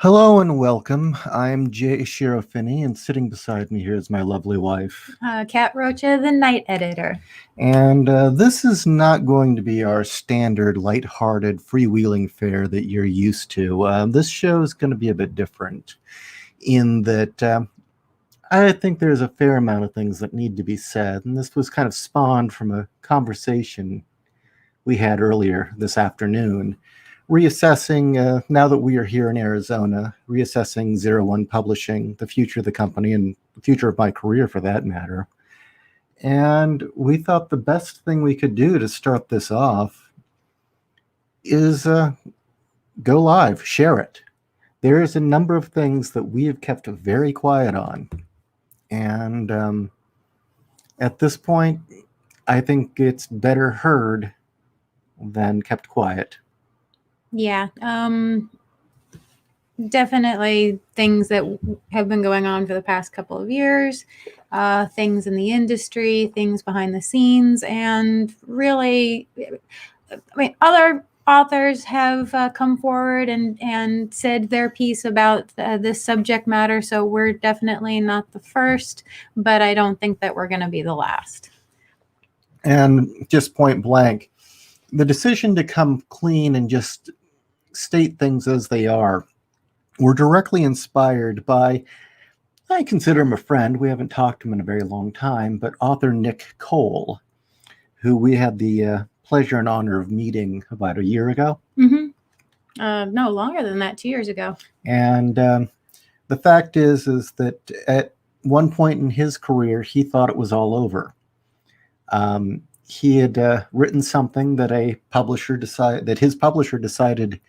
Hello and welcome. I'm J.Ishiro Finney, and sitting beside me here is my lovely wife. Kat Rocha, the night editor. And this is not going to be our standard lighthearted freewheeling fare that you're used to. This show is going to be a bit different in that I think there's a fair amount of things that need to be said, and this was kind of spawned from a conversation we had earlier this afternoon. Reassessing, now that we are here in Arizona, reassessing 01 Publishing, the future of the company, and the future of my career for that matter. And we thought the best thing we could do to start this off is go live, share it. There is a number of things that we have kept very quiet on. And at this point, I think it's better heard than kept quiet. Yeah, definitely things that have been going on for the past couple of years, things in the industry, things behind the scenes, and really, I mean, other authors have come forward and said their piece about this subject matter, so we're definitely not the first, but I don't think that we're going to be the last. And just point blank, the decision to come clean and just state things as they are were directly inspired by, I consider him a friend, we haven't talked to him in a very long time, but author Nick Cole, who we had the pleasure and honor of meeting about a year ago. No, longer than that, 2 years ago. And the fact is that at one point in his career, he thought it was all over. He had written something that his publisher decided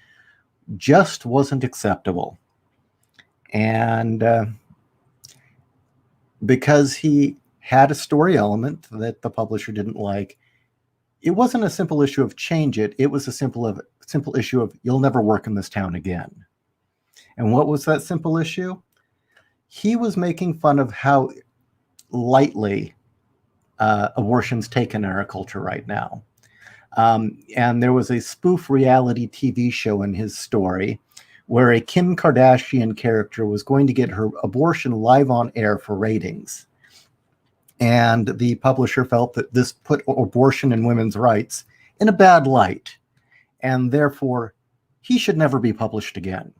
just wasn't acceptable. And because he had a story element that the publisher didn't like, it wasn't a simple issue of change it. It was a simple issue of you'll never work in this town again. And what was that simple issue? He was making fun of how lightly abortion's taken in our culture right now. And there was a spoof reality TV show in his story where a Kim Kardashian character was going to get her abortion live on air for ratings. And the publisher felt that this put abortion and women's rights in a bad light, and therefore he should never be published again.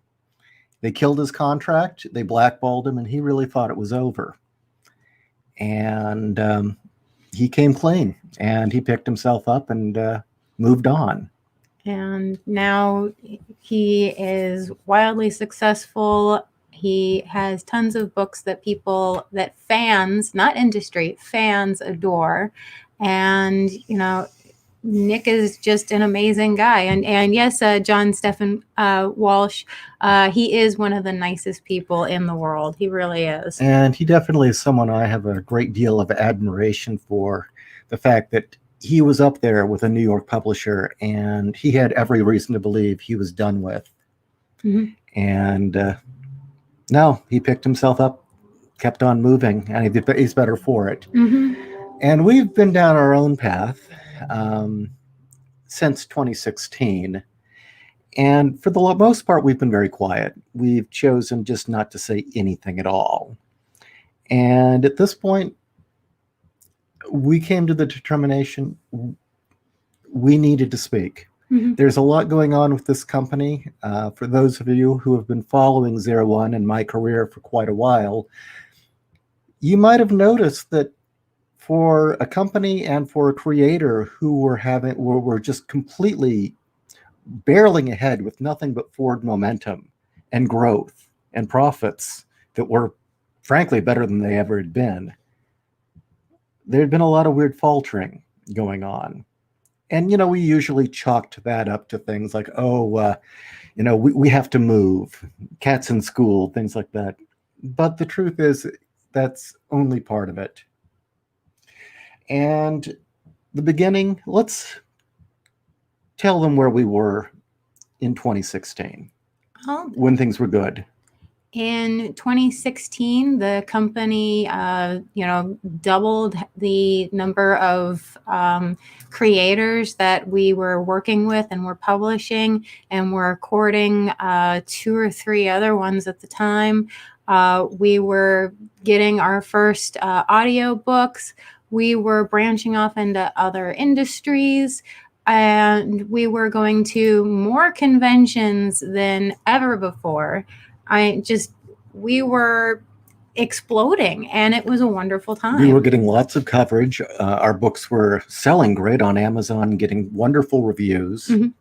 They killed his contract, they blackballed him, and he really thought it was over. And he came clean, and he picked himself up and moved on. And now he is wildly successful. He has tons of books that fans, not industry, fans adore. And, you know, Nick is just an amazing guy. And yes, John Stephen Walsh, he is one of the nicest people in the world. He really is. And he definitely is someone I have a great deal of admiration for. The fact that he was up there with a New York publisher and he had every reason to believe he was done with. And no, he picked himself up, kept on moving, and he's better for it. And we've been down our own path since 2016. And for the most part, we've been very quiet. We've chosen just not to say anything at all. And at this point, we came to the determination we needed to speak. There's a lot going on with this company. For those of you who have been following 01 and my career for quite a while, you might have noticed that for a company and for a creator who were just completely barreling ahead with nothing but forward momentum and growth and profits that were frankly better than they ever had been, there had been a lot of weird faltering going on. And, you know, we usually chalked that up to things like, you know, we have to move, cats in school, things like that. But the truth is, that's only part of it. And the beginning, let's tell them where we were in 2016, when things were good. In 2016, the company, doubled the number of creators that we were working with and were publishing, and we're recording 2 or 3 other ones at the time. We were getting our first audio books. We were branching off into other industries. And we were going to more conventions than ever before. We were exploding, and it was a wonderful time. We were getting lots of coverage. Our books were selling great on Amazon, getting wonderful reviews. Mhm.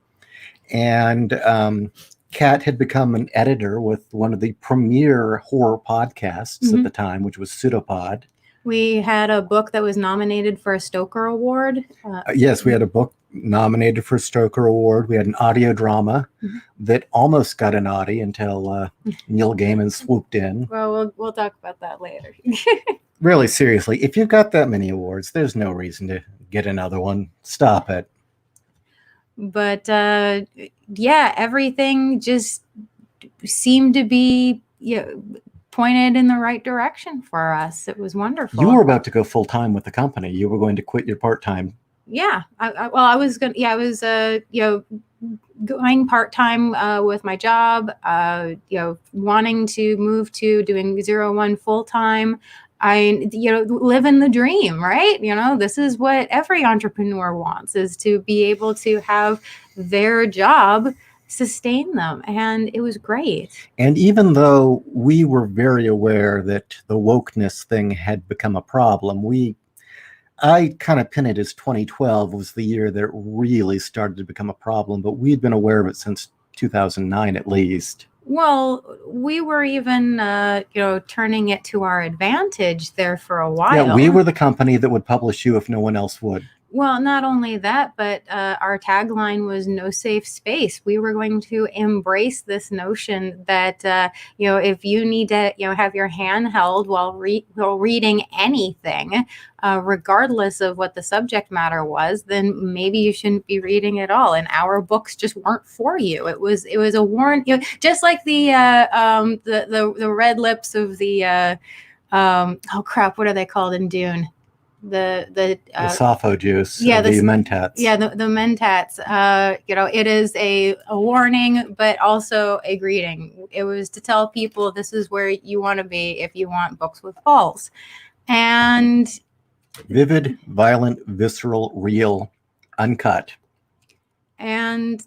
And Kat had become an editor with one of the premier horror podcasts at the time, which was Pseudopod. We had a book that was nominated for a Stoker Award. Yes, we had a book nominated for a Stoker Award. We had an audio drama that almost got an Audie until Neil Gaiman swooped in. Well, we'll talk about that later. Really, seriously, if you've got that many awards, there's no reason to get another one. Stop it. But everything just seemed to be pointed in the right direction for us. It was wonderful. You were about to go full-time with the company. You were going to quit your part-time. Yeah. I was going part-time with my job, wanting to move to doing 01 full-time. I living the dream, right? This is what every entrepreneur wants, is to be able to have their job sustain them. And it was great. And even though we were very aware that the wokeness thing had become a problem, I kind of pin it as 2012 was the year that it really started to become a problem, but we'd been aware of it since 2009 at least. Well, we were even, turning it to our advantage there for a while. Yeah, we were the company that would publish you if no one else would. Well, not only that, but our tagline was "No safe space." We were going to embrace this notion that if you need to have your hand held while reading anything, regardless of what the subject matter was, then maybe you shouldn't be reading at all. And our books just weren't for you. It was a warning, just like the red lips of the oh crap, what are they called in Dune? The Sappho juice, the mentats. Yeah, the mentats. It is a warning, but also a greeting. It was to tell people this is where you want to be if you want books with balls. And vivid, violent, visceral, real, uncut. And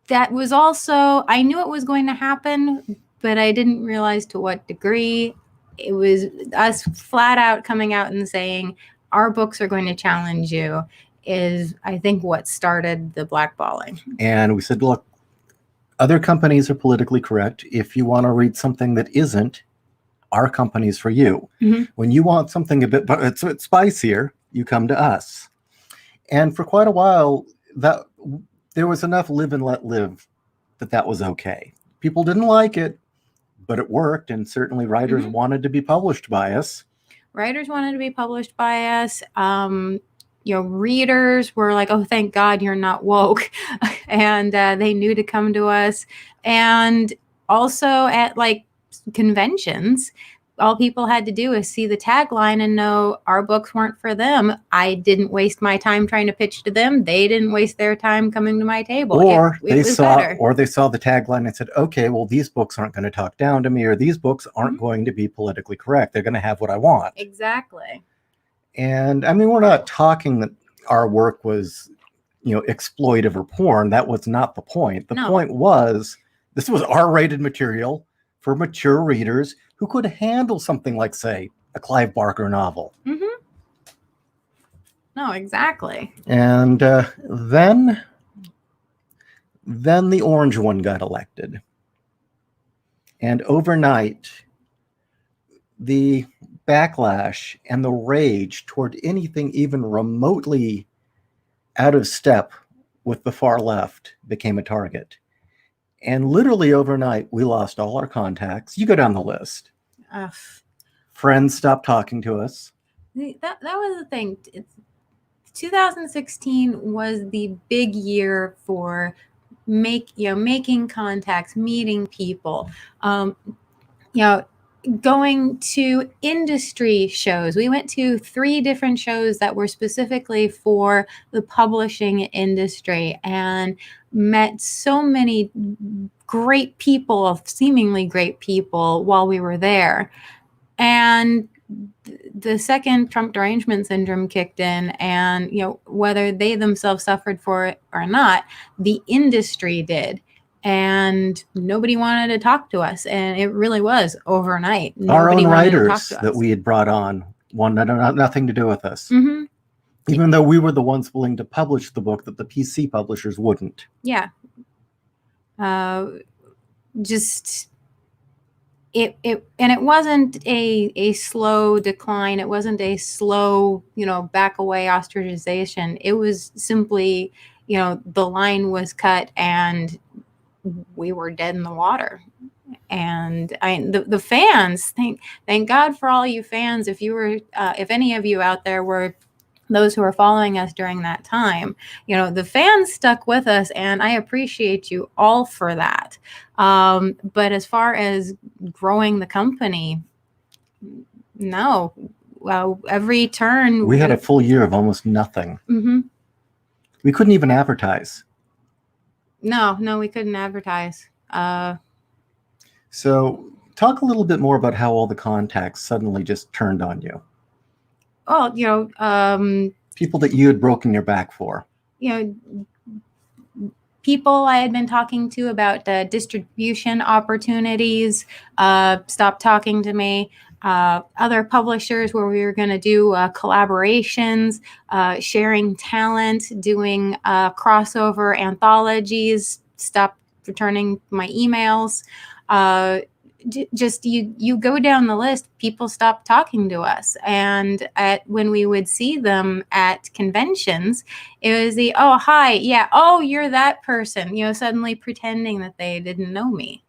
that was also, I knew it was going to happen, but I didn't realize to what degree. It was us flat out coming out and saying, our books are going to challenge you, is I think what started the blackballing. And we said, look, other companies are politically correct. If you want to read something that isn't, our company's for you. When you want something a bit spicier, you come to us. And for quite a while, that there was enough live and let live that was okay. People didn't like it, but it worked, and certainly writers wanted to be published by us. Writers wanted to be published by us. Readers were like, oh, thank God you're not woke. And they knew to come to us. And also at conventions, all people had to do is see the tagline and know our books weren't for them. I didn't waste my time trying to pitch to them. They didn't waste their time coming to my table. Or they saw the tagline and said, okay, well, these books aren't going to talk down to me, or these books aren't going to be politically correct. They're going to have what I want. Exactly. And I mean, we're not talking that our work was, exploitive or porn. That was not the point. The point was, this was R-rated material for mature readers who could handle something like, say, a Clive Barker novel. No, exactly. And then the orange one got elected. And overnight, the backlash and the rage toward anything even remotely out of step with the far left became a target. And literally overnight, we lost all our contacts. You go down the list. Friends stopped talking to us. That was the thing. 2016 was the big year for making contacts, meeting people. you know, going to industry shows. We went to 3 different shows that were specifically for the publishing industry and met so many great people, seemingly great people, while we were there. And the second Trump derangement syndrome kicked in, and whether they themselves suffered for it or not, the industry did. And nobody wanted to talk to us, and it really was overnight. Our Nobody own wanted to talk writers to us. that we had brought on wanted nothing to do with us. Mm-hmm. Even though we were the ones willing to publish the book that the PC publishers wouldn't. Yeah. Just it and it wasn't a slow decline. It wasn't a slow, back away ostracization. It was simply, the line was cut and we were dead in the water. And the fans, thank God for all you fans. If any of you out there were those who are following us during that time, the fans stuck with us, and I appreciate you all for that. But as far as growing the company, no. Well, every turn we had a full year of almost nothing. Mm-hmm. We couldn't even advertise. No, we couldn't advertise. So talk a little bit more about how all the contacts suddenly just turned on you. Well, people that you had broken your back for. People I had been talking to about distribution opportunities stopped talking to me. Other publishers where we were going to do collaborations, sharing talent, doing crossover anthologies, stopped returning my emails. Just you go down the list, people stopped talking to us. And when we would see them at conventions, it was the, oh, hi, yeah, oh, you're that person, suddenly pretending that they didn't know me.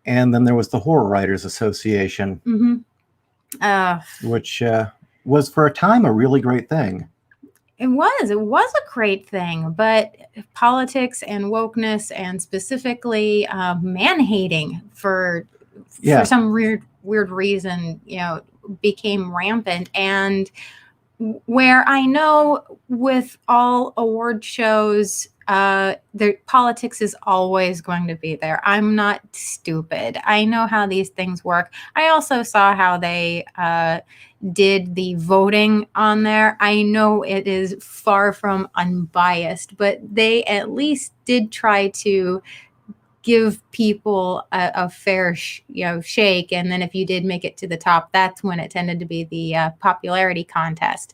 And then there was the Horror Writers Association, which was for a time a really great thing. It was a great thing, but politics and wokeness, and specifically man-hating for some weird reason, became rampant. And where I know with all award shows, politics is always going to be there. I'm not stupid. I know how these things work. I also saw how they did the voting on there. I know it is far from unbiased, but they at least did try to give people a fair shake. And then if you did make it to the top, that's when it tended to be the popularity contest.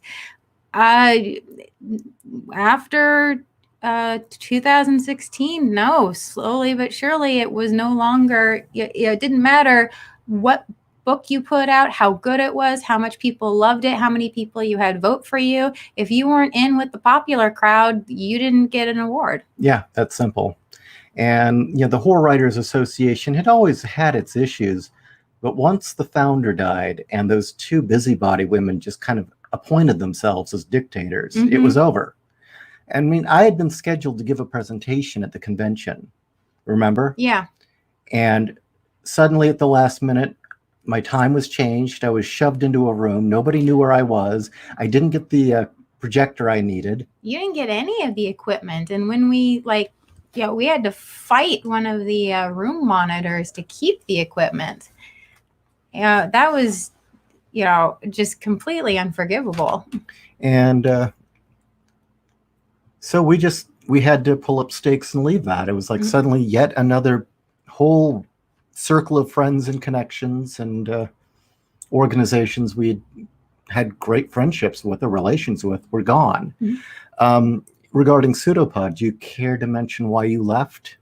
After 2016, no, slowly but surely, it was no longer, it didn't matter what book you put out, how good it was, how much people loved it, how many people you had vote for you. If you weren't in with the popular crowd, you didn't get an award. Yeah, that's simple. And the Horror Writers Association had always had its issues, but once the founder died and those 2 busybody women just kind of appointed themselves as dictators, it was over. I mean, I had been scheduled to give a presentation at the convention, remember? Yeah. And suddenly at the last minute, my time was changed. I was shoved into a room. Nobody knew where I was. I didn't get the projector I needed. You didn't get any of the equipment. And when we we had to fight one of the room monitors to keep the equipment. That was, just completely unforgivable. And so we had to pull up stakes and leave that. It was like suddenly yet another whole circle of friends and connections and organizations we had great friendships with or relations with were gone. Regarding Pseudopod, do you care to mention why you left?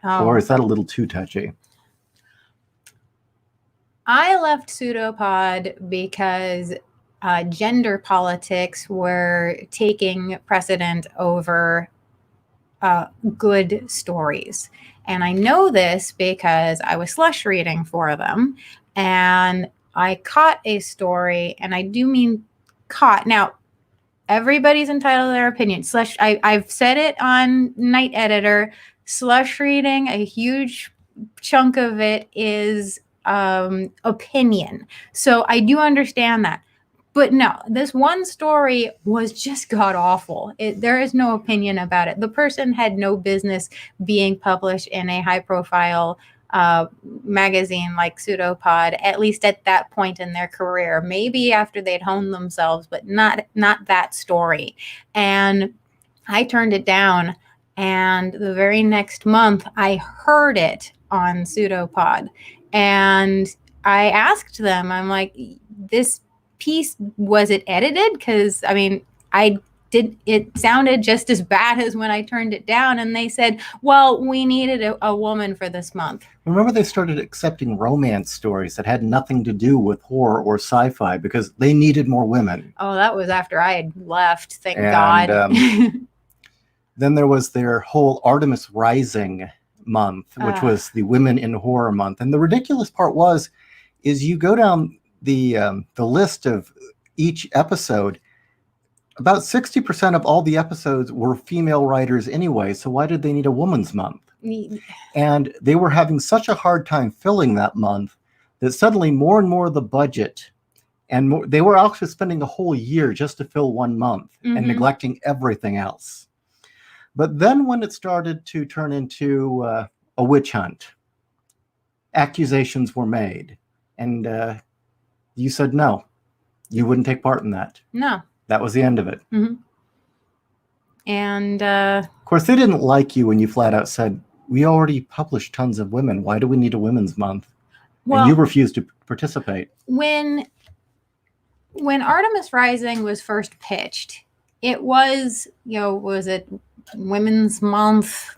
Or is that a little too touchy? I left Pseudopod because gender politics were taking precedent over good stories. And I know this because I was slush reading for them. And I caught a story, and I do mean caught. Now, everybody's entitled to their opinion. I've said it on Night Editor. Slush reading, a huge chunk of it is opinion. So I do understand that. But no, this one story was just god awful. There is no opinion about it. The person had no business being published in a high profile magazine like Pseudopod, at least at that point in their career. Maybe after they'd honed themselves, but not that story. And I turned it down. And the very next month, I heard it on Pseudopod. And I asked them, I'm like, this piece, was it edited? Because I mean, it sounded just as bad as when I turned it down. And they said, well, we needed a woman for this month. Remember, they started accepting romance stories that had nothing to do with horror or sci-fi because they needed more women. Oh, that was after I had left, thank God. Then there was their whole Artemis Rising month, which was the Women in Horror month. And the ridiculous part is you go down the list of each episode, about 60% of all the episodes were female writers anyway, so why did they need a woman's month? And they were having such a hard time filling that month that suddenly more and more of the budget, and more, they were actually spending a whole year just to fill one month and neglecting everything else. But then when it started to turn into a witch hunt, accusations were made, and you said no, you wouldn't take part in that. No. That was the end of it. And of course, they didn't like you when you flat out said, we already published tons of women. Why do we need a women's month? Well, and you refused to participate. When Artemis Rising was first pitched, it was, was it Women's Month?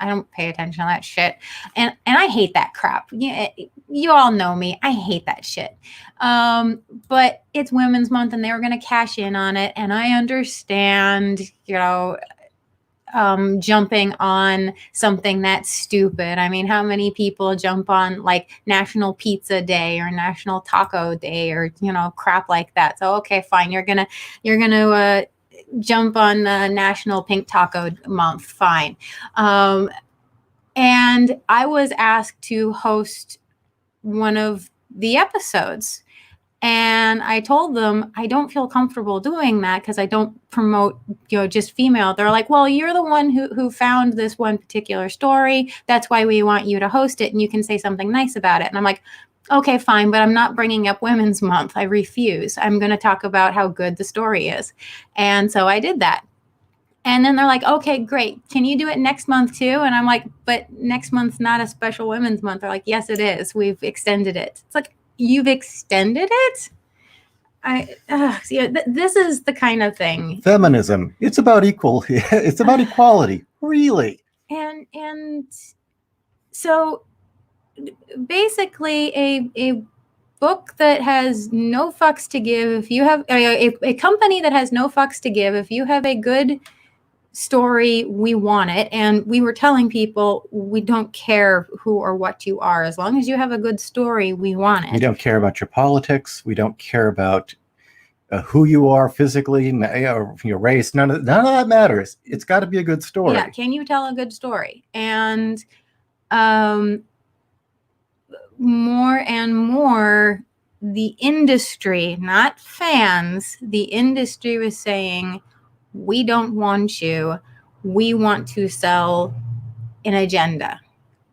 I don't pay attention to that shit. And I hate that crap. You all know me. I hate that shit. But it's Women's Month and they were going to cash in on it. And I understand, jumping on something that's stupid. I mean, how many people jump on like National Pizza Day or National Taco Day or, crap like that. So, okay, fine. You're going to jump on National Pink Taco Month, fine. And I was asked to host one of the episodes. And I told them I don't feel comfortable doing that because I don't promote, just female. They're like, well, you're the one who found this one particular story. That's why we want you to host it. And you can say something nice about it. And I'm like, okay, fine, but I'm not bringing up Women's Month. I refuse. I'm going to talk about how good the story is. And so I did that. And then they're like, okay, great. Can you do it next month too? And I'm like, but next month's not a special Women's Month. They're like, yes, it is. We've extended it. It's like, you've extended it? This is the kind of thing. Feminism. It's about it's about equality. Really. And so basically a book that has no fucks to give, if you have a company that has no fucks to give, if you have a good story, we want it. And we were telling people, we don't care who or what you are. As long as you have a good story, we want it. We don't care about your politics. We don't care about who you are physically, or your race. None of that matters. It's got to be a good story. Yeah, can you tell a good story? And more and more, the industry, not fans, the industry was saying, we don't want you. We want to sell an agenda.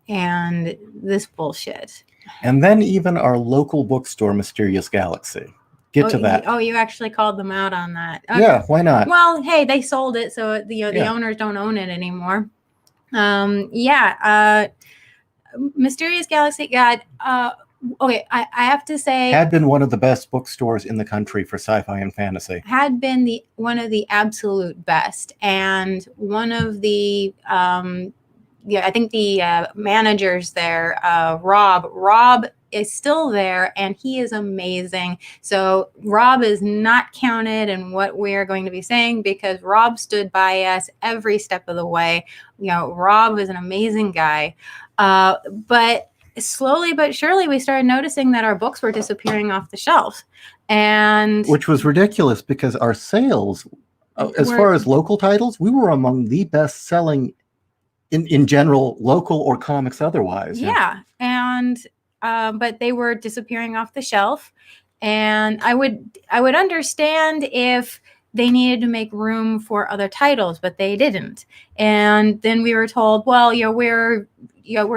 And this bullshit. And then even our local bookstore, Mysterious Galaxy. Get to that. You actually called them out on that. Okay. Yeah, why not? Well, hey, they sold it, so the owners don't own it anymore. Mysterious Galaxy, God. Okay, I have to say, had been one of the best bookstores in the country for sci-fi and fantasy. Had been one of the absolute best, and one of the I think the managers there, Rob is still there, and he is amazing. So Rob is not counted in what we are going to be saying because Rob stood by us every step of the way. Rob is an amazing guy, but slowly but surely we started noticing that our books were disappearing off the shelf, and which was ridiculous because our sales, as far as local titles, we were among the best selling in general, local or comics otherwise. Yeah. And but they were disappearing off the shelf. And I would understand if they needed to make room for other titles, but they didn't. And then we were told, well, we're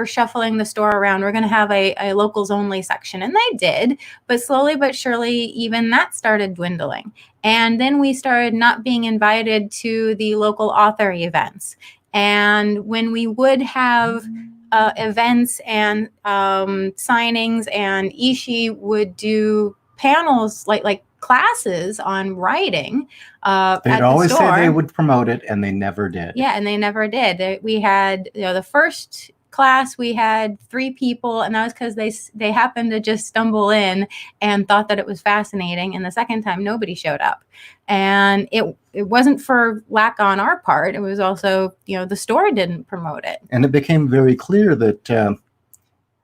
shuffling the store around. We're going to have a locals only section. And they did. But slowly but surely, even that started dwindling. And then we started not being invited to the local author events. And when we would have events and signings, and Ishii would do panels like classes on writing They'd always say they would promote it, and they never did. Yeah, and they never did. We had, the first class, we had 3 people, and that was because they happened to just stumble in and thought that it was fascinating. And the second time, nobody showed up. And it wasn't for lack on our part. It was also, the store didn't promote it. And it became very clear that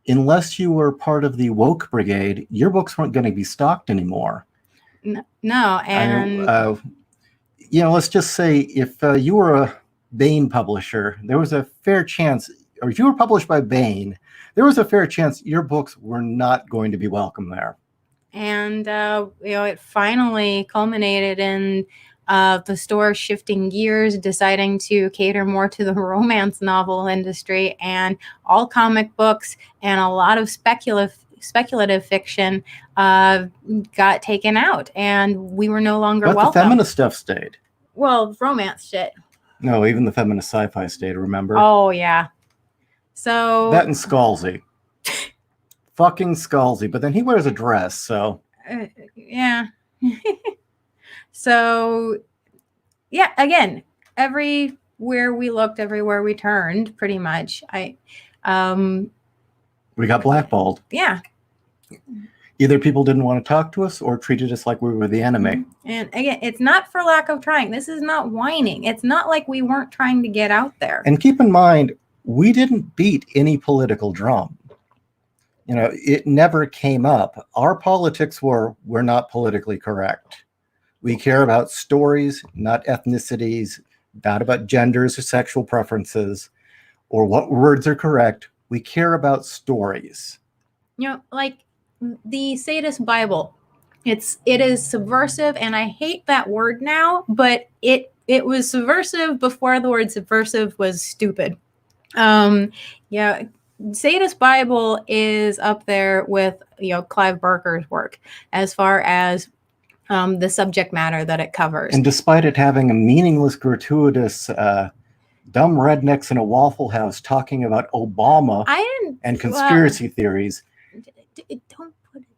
unless you were part of the woke brigade, your books weren't going to be stocked anymore. No, and let's just say if you were a Baen publisher, there was a fair chance, or if you were published by Baen, there was a fair chance your books were not going to be welcome there. And it finally culminated in the store shifting gears, deciding to cater more to the romance novel industry, and all comic books and a lot of speculative fiction got taken out, and we were no longer welcome. But the feminist stuff stayed. Well, romance shit. No, even the feminist sci-fi stayed, remember? Oh, yeah. So that and Scalzi. Fucking Scalzi. But then he wears a dress, so... yeah. So, yeah, again, everywhere we looked, everywhere we turned, pretty much, we got blackballed. Yeah. Either people didn't want to talk to us or treated us like we were the enemy. And again, it's not for lack of trying. This is not whining. It's not like we weren't trying to get out there. And keep in mind, we didn't beat any political drum. It never came up. Our politics we're not politically correct. We care about stories, not ethnicities, not about genders or sexual preferences, or what words are correct. We care about stories. Like the Sadist Bible. It is subversive, and I hate that word now, but it was subversive before the word subversive was stupid. Sadist Bible is up there with Clive Barker's work as far as the subject matter that it covers. And despite it having a meaningless, gratuitous, dumb rednecks in a Waffle House talking about Obama and conspiracy theories. Don't put it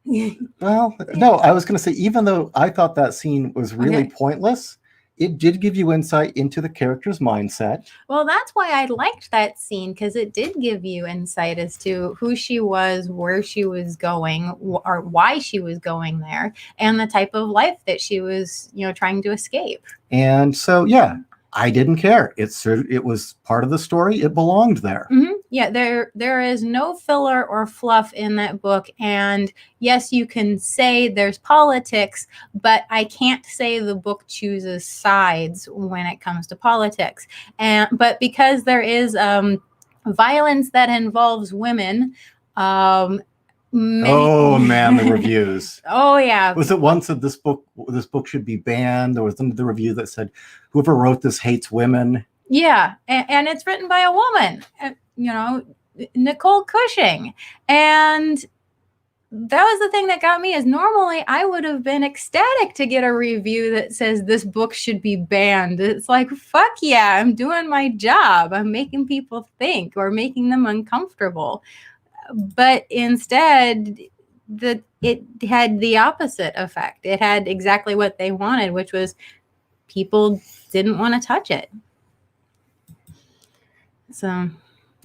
down. Well, no, I was going to say, even though I thought that scene was really pointless, it did give you insight into the character's mindset. Well, that's why I liked that scene, because it did give you insight as to who she was, where she was going, or why she was going there, and the type of life that she was, trying to escape. And so, yeah, I didn't care. It was part of the story. It belonged there. Mm-hmm. Yeah, there is no filler or fluff in that book. And yes, you can say there's politics, but I can't say the book chooses sides when it comes to politics. But because there is violence that involves women, oh man, the reviews. Oh yeah. Was it once that this book should be banned? There was the review that said whoever wrote this hates women. Yeah, and it's written by a woman, Nicole Cushing. And that was the thing that got me, is normally I would have been ecstatic to get a review that says this book should be banned. It's like, fuck yeah, I'm doing my job. I'm making people think or making them uncomfortable. But instead, it had the opposite effect. It had exactly what they wanted, which was people didn't want to touch it. So,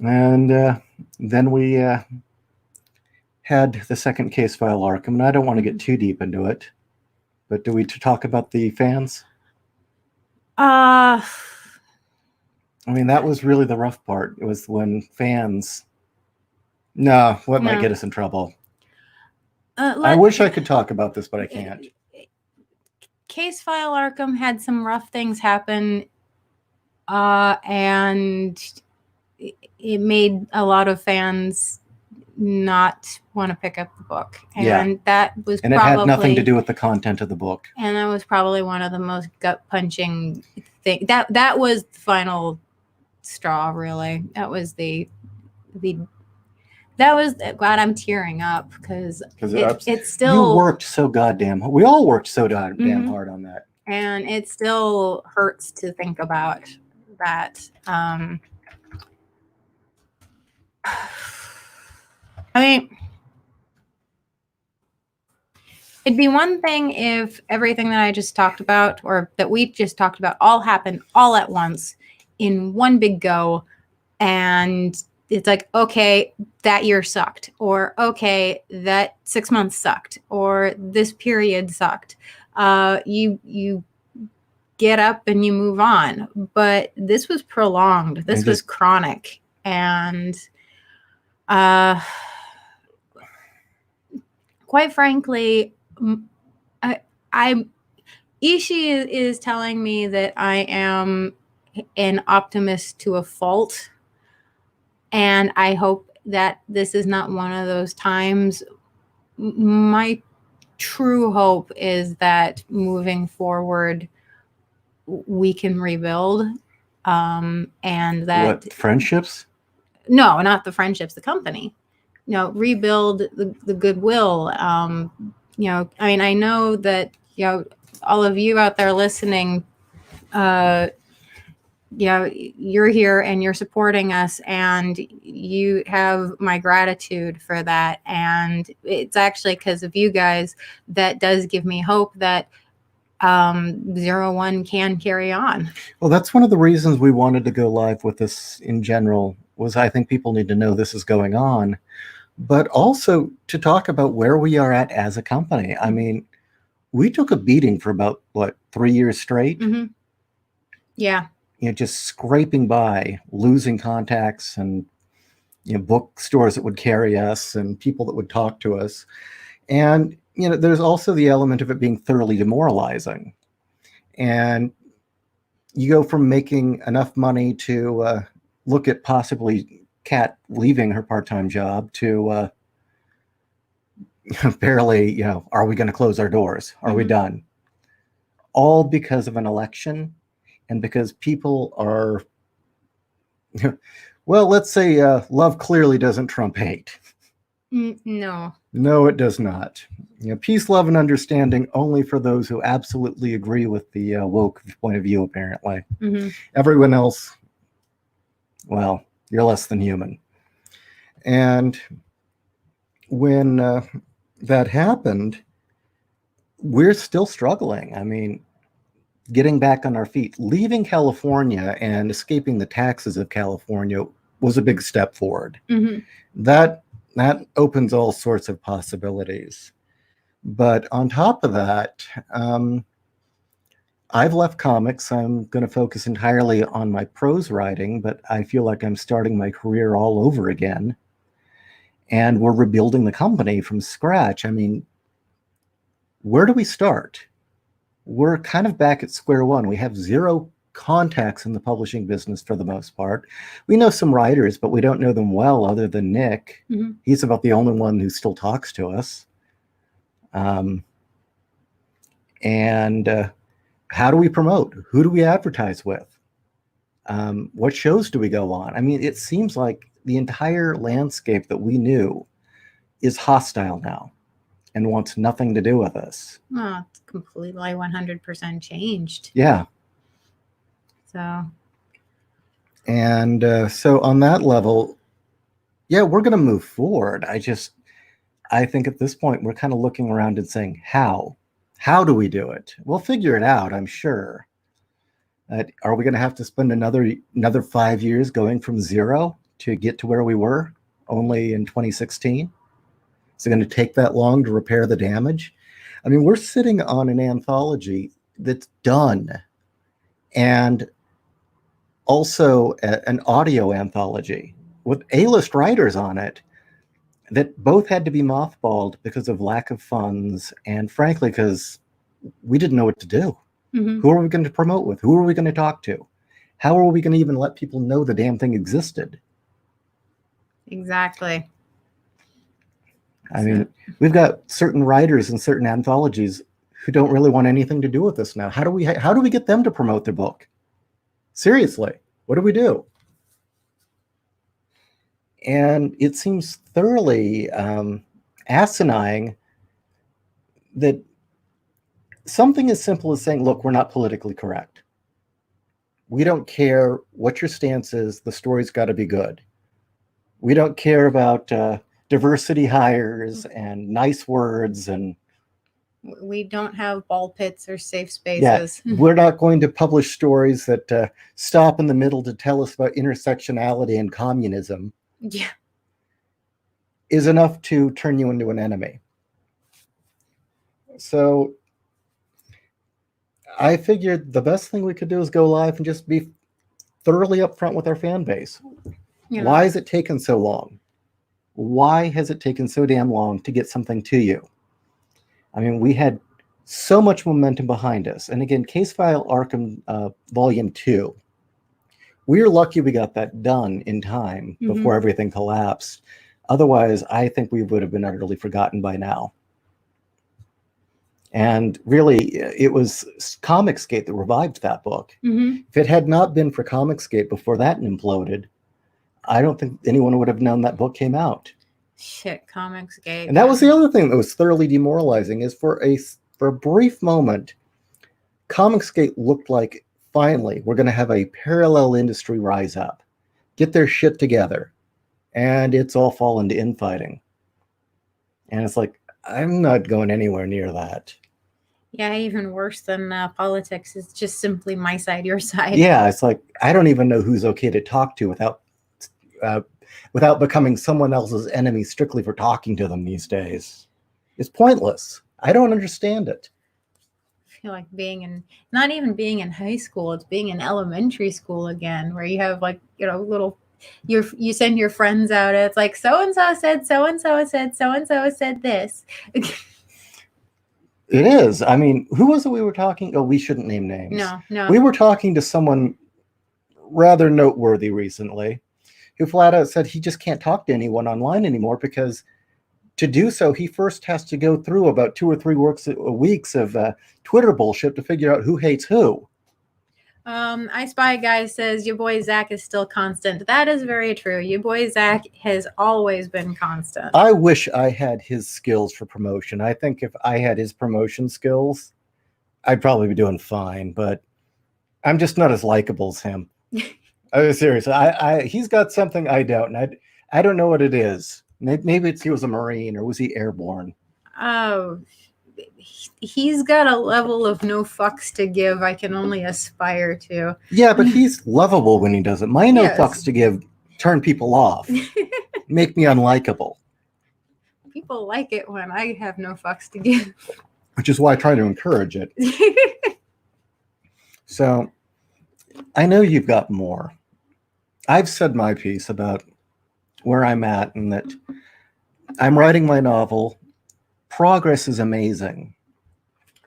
and then we had the second case file arc. And I don't want to get too deep into it, but do we talk about the fans? I mean, that was really the rough part. It was when fans. No, what might get us in trouble? I wish I could talk about this, but I can't. Case File Arkham had some rough things happen, and it made a lot of fans not want to pick up the book. Yeah. And that was And probably, it had nothing to do with the content of the book. and that was probably one of the most gut-punching thing. That was the final straw, really. That was glad I'm tearing up because it's still, you worked so goddamn. We all worked so goddamn hard on that, and it still hurts to think about that. I mean, it'd be one thing if everything that I just talked about, or that we just talked about, all happened all at once in one big go, and it's like, okay, that year sucked, or okay, that 6 months sucked, or this period sucked. You get up and you move on. But this was prolonged. This was chronic, and quite frankly, Ishi is telling me that I am an optimist to a fault. And I hope that this is not one of those times. My true hope is that moving forward, we can rebuild. And that... What, friendships? No, not the friendships, the company. Rebuild the goodwill. I mean, I know that, all of you out there listening, you're here and you're supporting us, and you have my gratitude for that. And it's actually because of you guys that does give me hope that 01 can carry on. Well, that's one of the reasons we wanted to go live with this in general, was I think people need to know this is going on, but also to talk about where we are at as a company. I mean, we took a beating for about, 3 years straight? Mm-hmm. Yeah. Just scraping by, losing contacts, and bookstores that would carry us and people that would talk to us. And there's also the element of it being thoroughly demoralizing. And you go from making enough money to look at possibly Kat leaving her part-time job to barely, are we going to close our doors? Are we done? All because of an election, and because people are, well, let's say love clearly doesn't trump hate. No. No, it does not. Peace, love, and understanding only for those who absolutely agree with the woke point of view, apparently. Mm-hmm. Everyone else, well, you're less than human. And when that happened, we're still struggling. I mean, getting back on our feet, leaving California and escaping the taxes of California was a big step forward. Mm-hmm. That opens all sorts of possibilities. But on top of that, I've left comics. I'm going to focus entirely on my prose writing, but I feel like I'm starting my career all over again. And we're rebuilding the company from scratch. I mean, where do we start? We're kind of back at square one. We have zero contacts in the publishing business for the most part. We know some writers, but we don't know them well other than Nick. Mm-hmm. He's about the only one who still talks to us. And how do we promote? Who do we advertise with? What shows do we go on? I mean, it seems like the entire landscape that we knew is hostile now and wants nothing to do with us. Oh, it's completely 100% changed. Yeah. And so on that level, yeah, we're going to move forward. I think at this point, we're kind of looking around and saying, how do we do it? We'll figure it out, I'm sure. Are we going to have to spend another 5 years going from zero to get to where we were only in 2016? Is it going to take that long to repair the damage? I mean, we're sitting on an anthology that's done, and also an audio anthology with A-list writers on it that both had to be mothballed because of lack of funds, and frankly, because we didn't know what to do. Mm-hmm. Who are we going to promote with? Who are we going to talk to? How are we going to even let people know the damn thing existed? Exactly. I mean, we've got certain writers and certain anthologies who don't really want anything to do with this now. How do we get them to promote their book? Seriously, what do we do? And it seems thoroughly asinine that something as simple as saying, look, we're not politically correct. We don't care what your stance is. The story's got to be good. We don't care about diversity hires and nice words. And we don't have ball pits or safe spaces. Yeah, we're not going to publish stories that stop in the middle to tell us about intersectionality and communism. Yeah. Is enough to turn you into an enemy. So I figured the best thing we could do is go live and just be thoroughly upfront with our fan base. You know, why has it taken so long? Why has it taken so damn long to get something to you? I mean, we had so much momentum behind us. And again, Case File Arkham Volume 2, we were lucky we got that done in time before everything collapsed. Otherwise, I think we would have been utterly forgotten by now. And really, it was Comicsgate that revived that book. If it had not been for Comicsgate before that imploded, I don't think anyone would have known that book came out. Shit, Comicsgate. And that was the other thing that was thoroughly demoralizing, is for a brief moment, Comicsgate looked like, finally, we're going to have a parallel industry rise up, get their shit together. And it's all fallen to infighting. And it's like, I'm not going anywhere near that. Yeah, even worse than politics is just simply my side, your side. Yeah, it's like, I don't even know who's okay to talk to without becoming someone else's enemy strictly for talking to them these days. It's pointless. I don't understand it. I feel like not even being in high school, it's being in elementary school again, where you have like, little, you send your friends out, it's like, so-and-so said, so-and-so said, so-and-so said this. It is. I mean, who was it we were talking? Oh, we shouldn't name names. No. We were talking to someone rather noteworthy recently who flat out said he just can't talk to anyone online anymore because to do so, he first has to go through about 2 or 3 weeks of Twitter bullshit to figure out who hates who. I Spy Guy says, your boy Zach is still constant. That is very true. Your boy Zach has always been constant. I wish I had his skills for promotion. I think if I had his promotion skills, I'd probably be doing fine, but I'm just not as likable as him. Seriously, he's got something I don't, and I don't know what it is. Maybe he was a Marine, or was he airborne? Oh, he's got a level of no fucks to give I can only aspire to. Yeah, but he's lovable when he does it. My no fucks to give turn people off, make me unlikable. People like it when I have no fucks to give. Which is why I try to encourage it. So, I know you've got more. I've said my piece about where I'm at and that I'm writing my novel. Progress is amazing.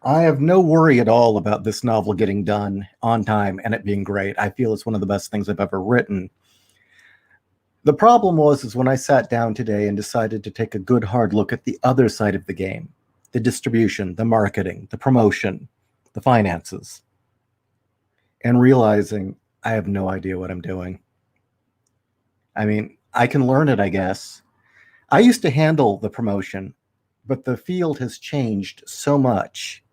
I have no worry at all about this novel getting done on time and it being great. I feel it's one of the best things I've ever written. The problem was when I sat down today and decided to take a good hard look at the other side of the game, the distribution, the marketing, the promotion, the finances, and realizing I have no idea what I'm doing. I mean, I can learn it, I guess. I used to handle the promotion, but the field has changed so much.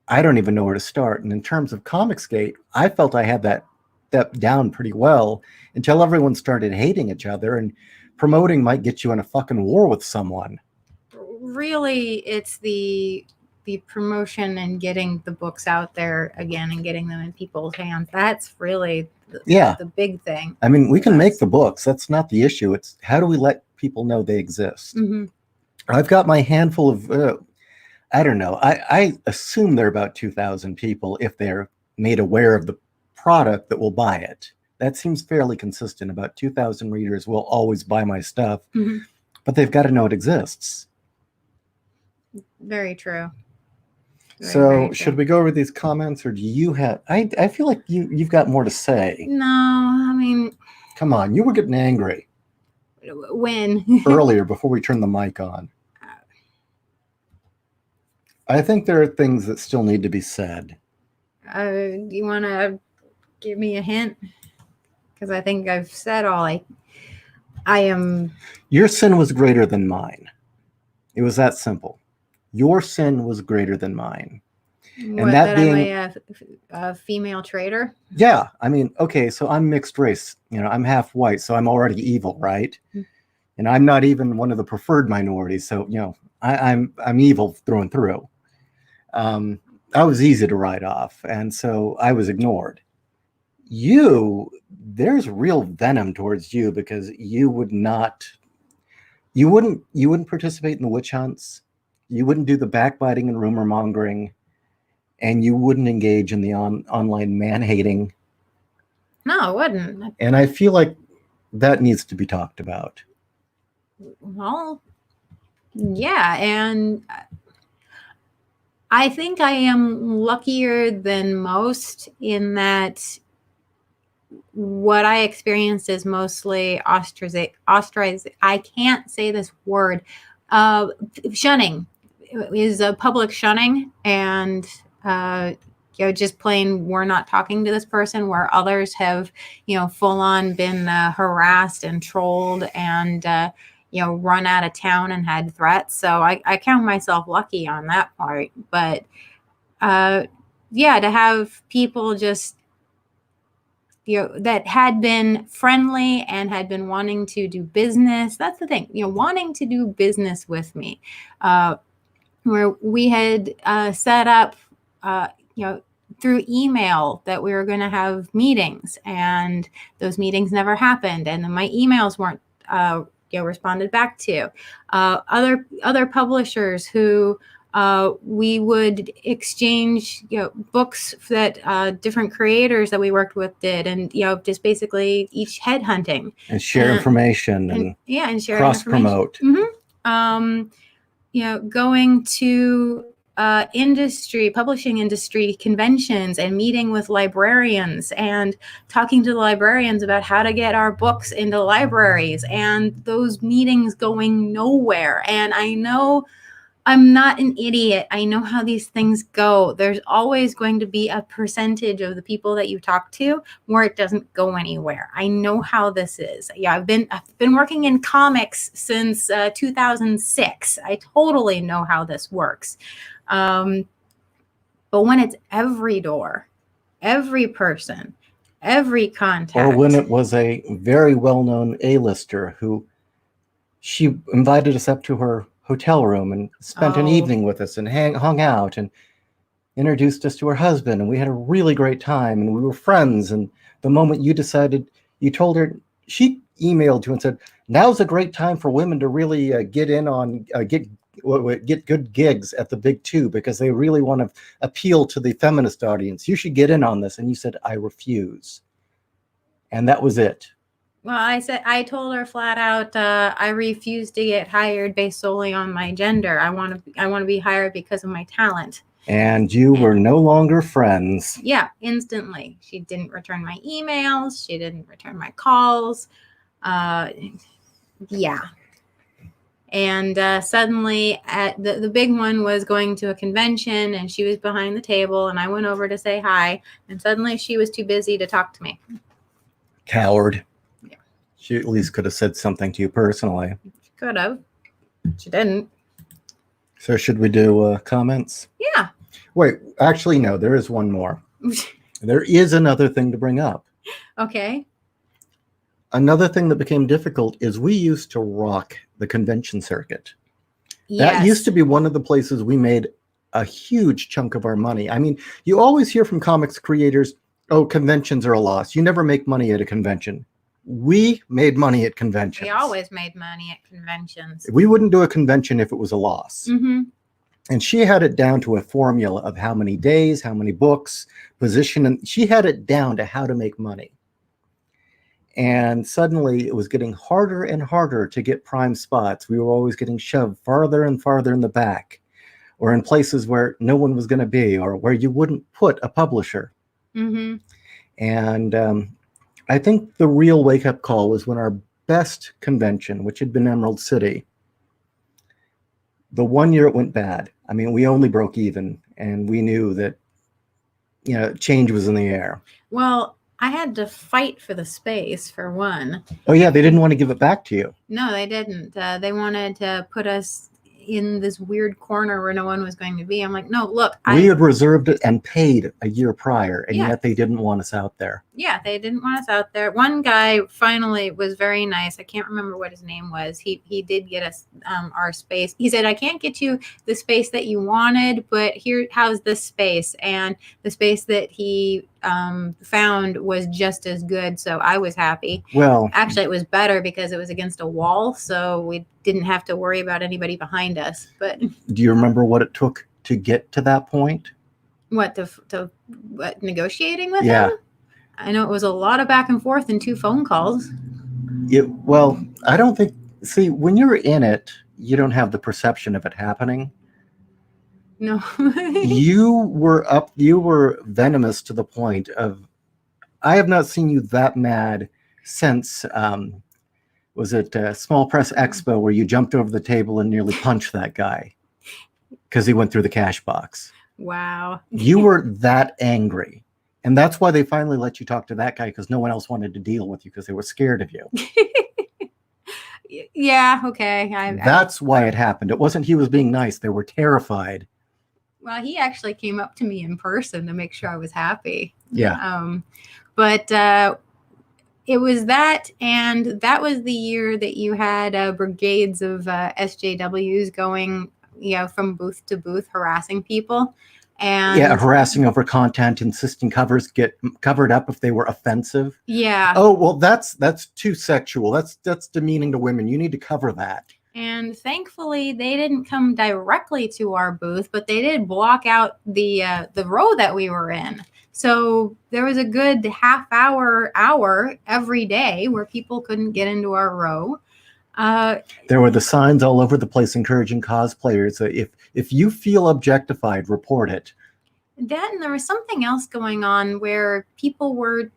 I don't even know where to start. And in terms of Comicsgate, I felt I had that down pretty well until everyone started hating each other, and promoting might get you in a fucking war with someone. Really, it's the promotion and getting the books out there again and getting them in people's hands. That's really the big thing. I mean, we can make the books. That's not the issue. It's how do we let people know they exist? I've got my handful of, I don't know. I assume there are about 2,000 people, if they're made aware of the product, that will buy it. That seems fairly consistent. About 2,000 readers will always buy my stuff, but they've got to know it exists. Very true. Very true. Should we go over these comments, or do you have? I feel like you've got more to say. No, I mean, come on, you were getting angry. When? Earlier, before we turned the mic on. I think there are things that still need to be said. Do you want to give me a hint? Because I think I've said all I am. Your sin was greater than mine. It was that simple. Your sin was greater than mine. What, that being, I'm a female traitor? Yeah. I mean, okay, so I'm mixed race. You know, I'm half white, so I'm already evil, right? And I'm not even one of the preferred minorities. So, you know, I'm evil through and through. I was easy to write off. And so I was ignored. There's real venom towards you because you wouldn't participate in the witch hunts. You wouldn't do the backbiting and rumor mongering, and you wouldn't engage in the online man-hating. No, I wouldn't. And I feel like that needs to be talked about. Well, yeah, and I think I am luckier than most in that what I experienced is mostly ostracization. I can't say this word. Shunning is a public shunning, and just plain we're not talking to this person, where others have full on been harassed and trolled and run out of town and had threats. So I count myself lucky on that part. But to have people just that had been friendly and had been wanting to do business. That's the thing, wanting to do business with me, where we had set up, through email that we were going to have meetings, and those meetings never happened. And then my emails weren't, responded back to. Other publishers who, we would exchange, books that different creators that we worked with did, and just basically each headhunting and share information and share cross promote. Going to publishing industry conventions and meeting with librarians and talking to the librarians about how to get our books into libraries, and those meetings going nowhere. And I know I'm not an idiot. I know how these things go. There's always going to be a percentage of the people that you talk to where it doesn't go anywhere. I know how this is. Yeah, I've been working in comics since 2006. I totally know how this works. But when it's every door, every person, every contact, or when it was a very well-known A-lister who she invited us up to her hotel room and spent an evening with us and hung out and introduced us to her husband, and we had a really great time and we were friends. And the moment you told her, she emailed you and said, now's a great time for women to really get good gigs at the big two, because they really want to appeal to the feminist audience. You should get in on this. And you said, I refuse. And that was it. Well, I told her flat out, I refuse to get hired based solely on my gender. I want to be hired because of my talent. And you were no longer friends. Yeah, instantly. She didn't return my emails. She didn't return my calls. Yeah. And suddenly, the big one was going to a convention, and she was behind the table, and I went over to say hi, and suddenly she was too busy to talk to me. Coward. She at least could have said something to you personally. She could have. She didn't. So should we do comments? Yeah. Wait, actually, no, there is one more. There is another thing to bring up. Okay. Another thing that became difficult is we used to rock the convention circuit. Yes. That used to be one of the places we made a huge chunk of our money. I mean, you always hear from comics creators, oh, conventions are a loss. You never make money at a convention. We made money at conventions. We always made money at conventions. We wouldn't do a convention if it was a loss. Mm-hmm. And she had it down to a formula of how many days, how many books, position, and she had it down to how to make money. And suddenly it was getting harder and harder to get prime spots. We were always getting shoved farther and farther in the back, or in places where no one was going to be, or where you wouldn't put a publisher. Mm-hmm. And I think the real wake-up call was when our best convention, which had been Emerald City, the one year it went bad. I mean, we only broke even, and we knew that, change was in the air. Well, I had to fight for the space, for one. Oh, yeah, they didn't want to give it back to you. No, they didn't. They wanted to put us in this weird corner where no one was going to be. I'm like, no, look. We had reserved it and paid a year prior, and Yeah. yet they didn't want us out there. Yeah, they didn't want us out there. One guy finally was very nice. I can't remember what his name was. He did get us our space. He said, I can't get you the space that you wanted, but how's this space? And the space that he found was just as good. So I was happy. Well, actually, it was better because it was against a wall, so we didn't have to worry about anybody behind us. But do you remember what it took to get to that point? What, negotiating with him? I know it was a lot of back and forth and 2 phone calls. Well, I don't think, see, when you're in it, you don't have the perception of it happening. No. You were venomous to the point of, I have not seen you that mad since, was it Small Press Expo, where you jumped over the table and nearly punched that guy because he went through the cash box. Wow. You were that angry. And that's why they finally let you talk to that guy, because no one else wanted to deal with you because they were scared of you. Yeah, okay. That's why it happened. It wasn't he was being nice. They were terrified. Well, he actually came up to me in person to make sure I was happy. Yeah. But it was that, and that was the year that you had brigades of SJWs going, from booth to booth, harassing people. And harassing over content, insisting covers get covered up if they were offensive. Yeah. Oh, well, that's too sexual. That's demeaning to women. You need to cover that. And thankfully, they didn't come directly to our booth, but they did block out the row that we were in. So there was a good half hour every day where people couldn't get into our row. There were the signs all over the place encouraging cosplayers that if you feel objectified, report it. Then there was something else going on where people weren't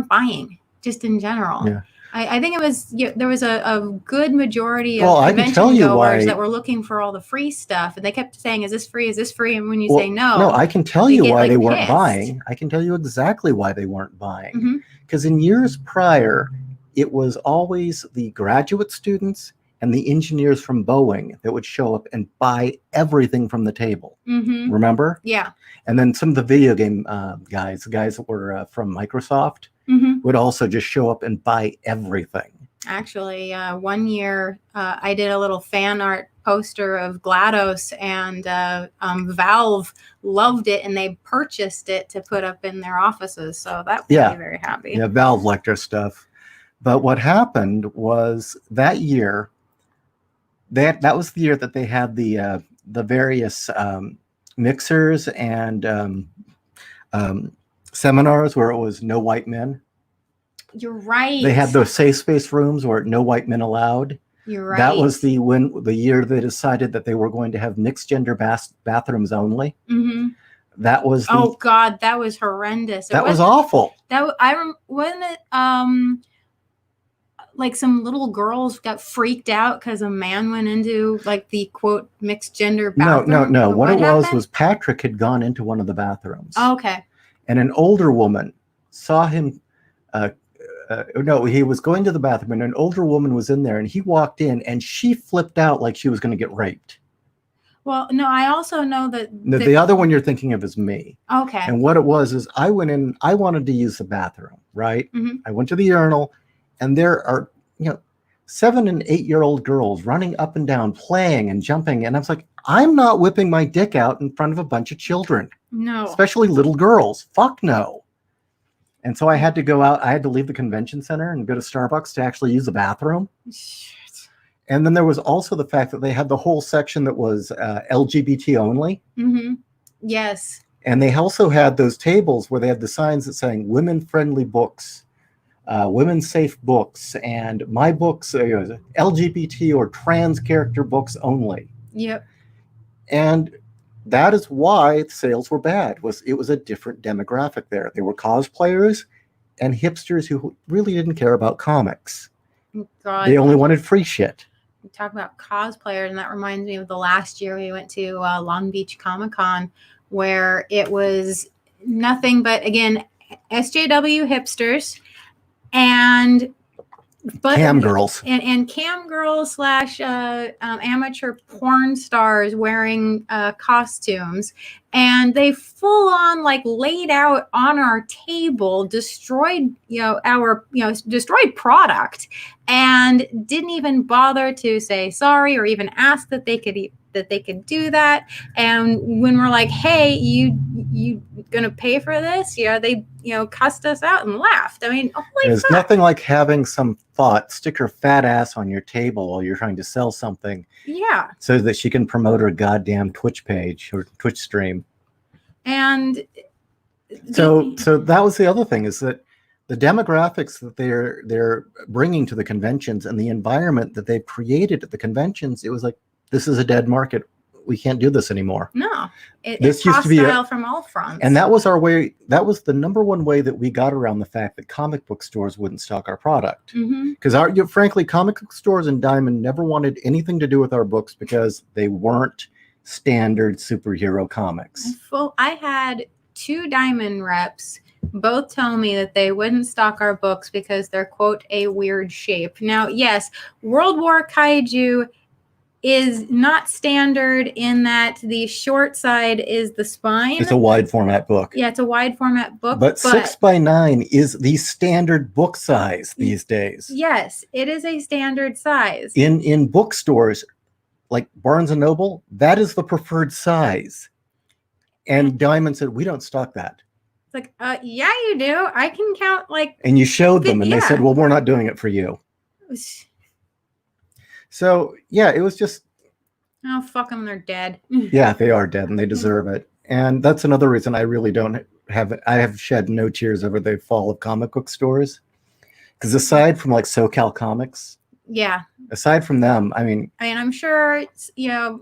buying, just in general. Yeah. I think it was there was a good majority of convention goers that were looking for all the free stuff, and they kept saying, "Is this free? Is this free?" And when you say no, I can tell you why they weren't pissed. buying. I can tell you exactly why they weren't buying. Because in years prior, it was always the graduate students and the engineers from Boeing that would show up and buy everything from the table. Remember? Yeah. And then some of the video game guys that were from Microsoft, would also just show up and buy everything. Actually, one year I did a little fan art poster of GLaDOS, and Valve loved it, and they purchased it to put up in their offices. So that made me very happy. Yeah, Valve liked our stuff. But what happened was that year, that was the year that they had the various mixers and seminars where it was no white men. You're right. They had those safe space rooms where no white men allowed. You're right. That was the year they decided that they were going to have mixed gender bathrooms only. That was oh God, that was horrendous. That was awful. Wasn't it like some little girls got freaked out because a man went into like the quote mixed gender bathroom? No. What it was Patrick had gone into one of the bathrooms. Oh, okay. And an older woman saw him. He was going to the bathroom, and an older woman was in there, and he walked in, and she flipped out like she was going to get raped. Well, no, I also know that the other one you're thinking of is me. Okay. And what it was is I went in, I wanted to use the bathroom, right? I went to the urinal, and there are 7 and 8-year-old girls running up and down, playing and jumping, and I was like, I'm not whipping my dick out in front of a bunch of children. No. Especially little girls. Fuck no. And so I had to go out. I had to leave the convention center and go to Starbucks to actually use the bathroom. Shit. And then there was also the fact that they had the whole section that was LGBT only. Yes. And they also had those tables where they had the signs that saying women-friendly books, women-safe books, and my books, LGBT or trans character books only. Yep. And that is why sales were bad. It was a different demographic there. They were cosplayers and hipsters who really didn't care about comics. God, They only wanted free shit. we talk about cosplayers, and that reminds me of the last year we went to Long Beach Comic-Con, where it was nothing but, again, SJW hipsters and Cam girls. and cam girls slash amateur porn stars wearing costumes, and they full on like laid out on our table, destroyed destroyed product, and didn't even bother to say sorry or even ask that they could do that. And when we're like, hey, you gonna pay for this? They cussed us out and laughed. I mean, holy There's fuck. nothing like having some thought stick her fat ass on your table while you're trying to sell something. Yeah. So that she can promote her goddamn Twitch page or Twitch stream. And so that was the other thing, is that the demographics that they're bringing to the conventions and the environment that they've created at the conventions, it was like, this is a dead market. We can't do this anymore. No, This it's used to be hostile from all fronts. And that was our way. That was the number one way that we got around the fact that comic book stores wouldn't stock our product. Because frankly, comic book stores and Diamond never wanted anything to do with our books because they weren't standard superhero comics. I had 2 Diamond reps both tell me that they wouldn't stock our books because they're, quote, a weird shape. Now, yes, World War Kaiju is not standard in that the short side is the spine. It's a wide format book. Yeah, it's a wide format book. But 6x9 is the standard book size these days. Yes, it is a standard size. In bookstores like Barnes & Noble, that is the preferred size. And Diamond said, we don't stock that. It's like, yeah, you do. I can count like... And you showed them and they said, well, we're not doing it for you. So, yeah, it was just... Oh, fuck them, they're dead. Yeah, they are dead and they deserve it. And that's another reason I really don't have... I have shed no tears over the fall of comic book stores. Because aside from like SoCal Comics... Yeah. Aside from them, I mean, I'm sure,